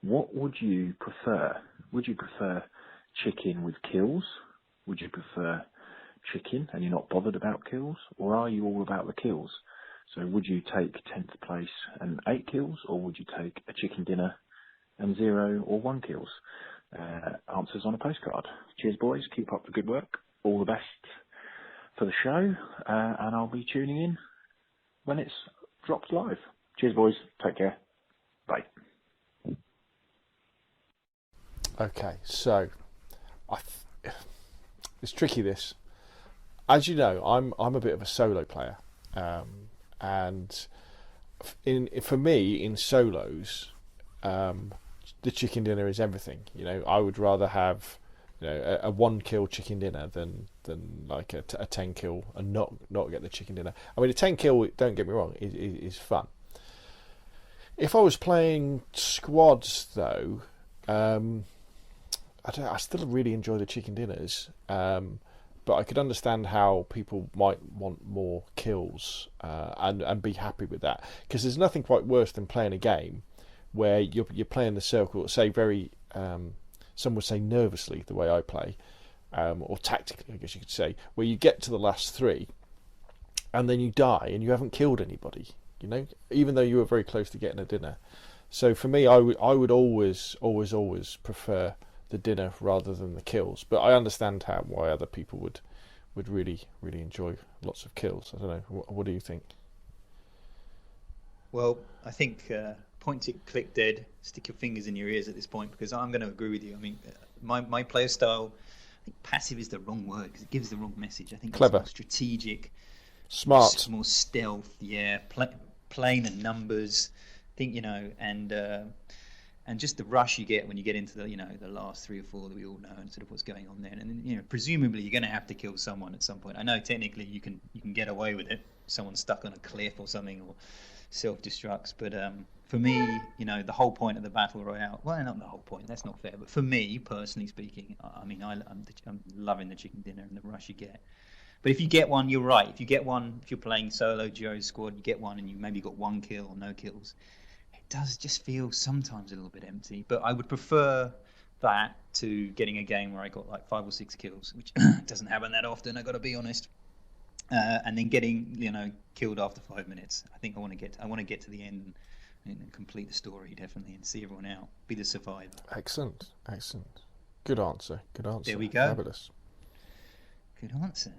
what would you prefer? Would you prefer chicken with kills? Would you prefer chicken and you're not bothered about kills? Or are you all about the kills? So would you take 10th place and 8 kills? Or would you take a chicken dinner and 0 or 1 kills? Answers on a postcard. Cheers, boys. Keep up the good work. All the best for the show. And I'll be tuning in when it's dropped live. Cheers, boys. Take care. Bye. Okay, so it's tricky. This, as you know, I'm a bit of a solo player, and for me in solos, the chicken dinner is everything. I would rather have a 1-kill chicken dinner than like a 10-kill and not get the chicken dinner. I mean, a 10-kill, don't get me wrong, is fun. If I was playing squads though, I still really enjoy the chicken dinners, but I could understand how people might want more kills and be happy with that, because there's nothing quite worse than playing a game where you're playing the circle, say very, some would say nervously, the way I play, or tactically, I guess you could say, where you get to the last 3 and then you die and you haven't killed anybody, even though you were very close to getting a dinner. So for me, I would always prefer the dinner rather than the kills. But I understand why other people would really enjoy lots of kills. I don't know. What do you think? Well, I think point it, click dead, stick your fingers in your ears at this point, because I'm going to agree with you. I mean, my player style, I think passive is the wrong word because it gives the wrong message. I think clever, it's more strategic, smart, more stealth. Yeah, playing the numbers. I think and just the rush you get when you get into the last 3 or 4 that we all know and sort of what's going on there. And then, presumably you're going to have to kill someone at some point. I know technically you can get away with it. Someone's stuck on a cliff or something, or self-destructs, but for me, the whole point of the battle royale, well, not the whole point, that's not fair, but for me personally speaking, I mean, I'm loving the chicken dinner and the rush you get. But if you get one, you're right, if you're playing solo duo squad, you get one and you maybe got 1 kill or no kills, it does just feel sometimes a little bit empty. But I would prefer that to getting a game where I got like 5 or 6 kills, which doesn't happen that often, I gotta be honest. And then getting killed after 5 minutes. I think I want to get to the end and complete the story, definitely, and see everyone out, be the survivor. Excellent. Good answer. There we go. Fabulous. Good answer.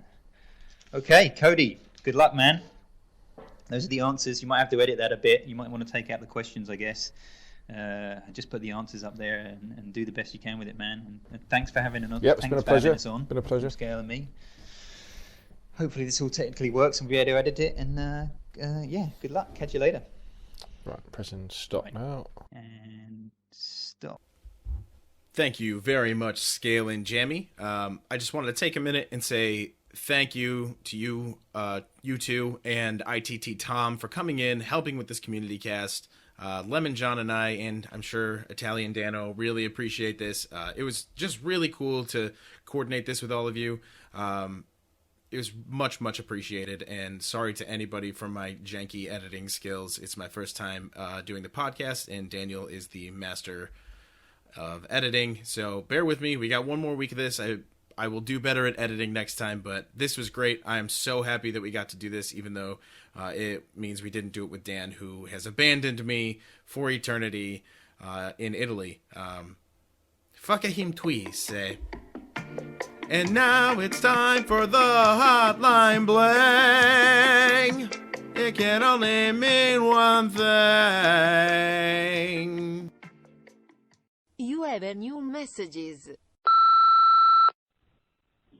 Okay, Cody, good luck, man. Those are the answers. You might have to edit that a bit. You might want to take out the questions, I guess. Just put the answers up there and do the best you can with it, man. And thanks for having us. Yep, it's been a pleasure. Been a pleasure. Scale and me. Hopefully this all technically works and we'll be able to edit it. And yeah, good luck. Catch you later. Right, pressing stop now. And stop. Thank you very much, Scale and Jammy. I just wanted to take a minute and say thank you to you, you two, and ITTTom for coming in, helping with this community cast. Lemon John and I, and I'm sure Italian Dano, really appreciate this. It was just really cool to coordinate this with all of you. It was much, much appreciated, and sorry to anybody for my janky editing skills. It's my first time doing the podcast, and Daniel is the master of editing, so bear with me. We got 1 more week of this. I will do better at editing next time, but this was great. I am so happy that we got to do this, even though it means we didn't do it with Dan, who has abandoned me for eternity in Italy. Fuck him tweez, say. And now it's time for the Hotline Bling. It can only mean one thing. You have a new messages.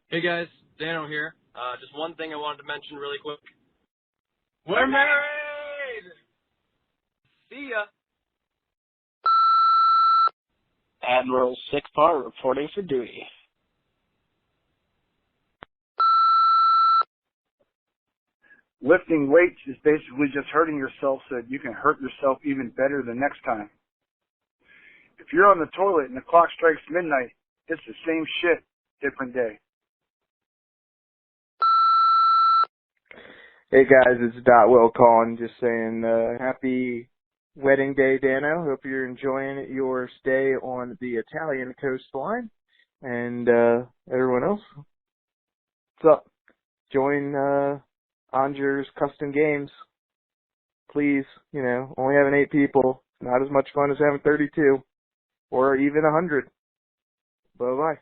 Hey guys, Dano here. Just one thing I wanted to mention really quick. We're married! See ya! Admiral Sickpar reporting for duty. Lifting weights is basically just hurting yourself so that you can hurt yourself even better the next time. If you're on the toilet and the clock strikes midnight, it's the same shit, different day. Hey guys, it's Dotwell calling, just saying happy wedding day, Dano. Hope you're enjoying your stay on the Italian coastline. And everyone else, what's up? Join Anger's Custom Games. Please, only having 8 people. Not as much fun as having 32. Or even 100. Bye-bye.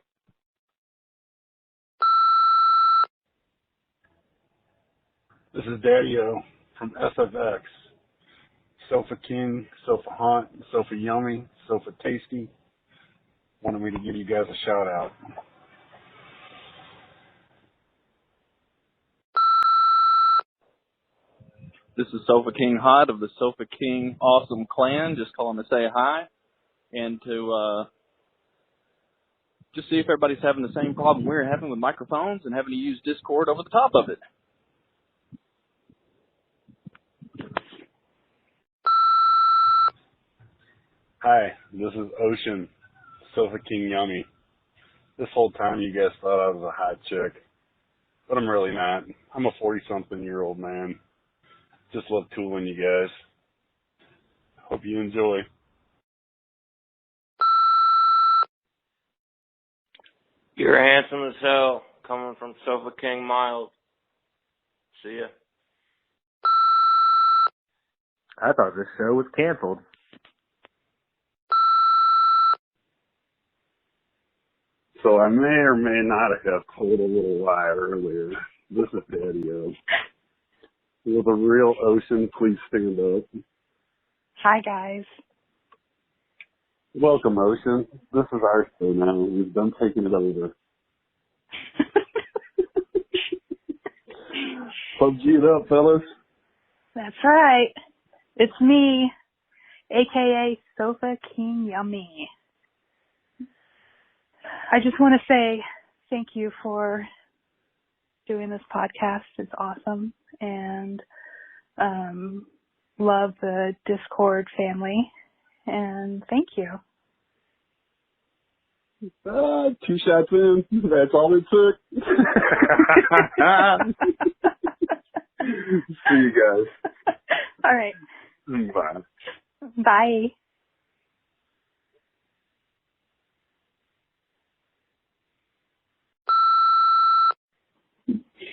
This is Daddy-O from SFX. Sofa King, Sofa Haunt, Sofa Yummy, Sofa Tasty. Wanted me to give you guys a shout out. This is Sofa King Hot of the Sofa King Awesome Clan. Just calling to say hi and to just see if everybody's having the same problem we're having with microphones and having to use Discord over the top of it. Hi, this is Ocean, Sofa King Yummy. This whole time you guys thought I was a hot chick, but I'm really not. I'm a 40-something-year-old man. Just love tooling you guys. Hope you enjoy. You're handsome as hell, coming from Sofa King Mild. See ya. I thought this show was canceled. So I may or may not have told a little lie earlier. This is Daddy-O. Will the real Ocean please stand up? Hi, guys. Welcome, Ocean. This is our show now. We've done taking it over. PUBG it up, fellas. That's right. It's me, a.k.a. Sofa King Yummy. I just want to say thank you for doing this podcast. It's awesome. And love the Discord family. And thank you. 2 shots in. That's all it took. See you guys. All right. Bye. Bye.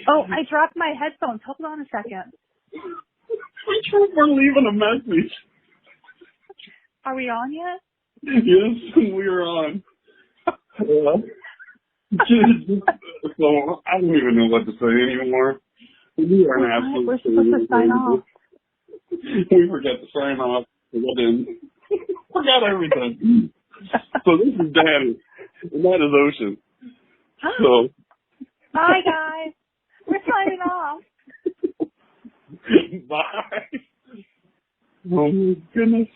Oh, I dropped my headphones. Hold on a second. We're leaving a message. Are we on yet? Yes, we are on. So I don't even know what to say anymore. We are an absolute. We're supposed to sign off. We forgot to sign off. Forgot everything. So this is Daddy, and that is Ocean. So. Bye, guys. We're signing off. Bye. Oh my goodness.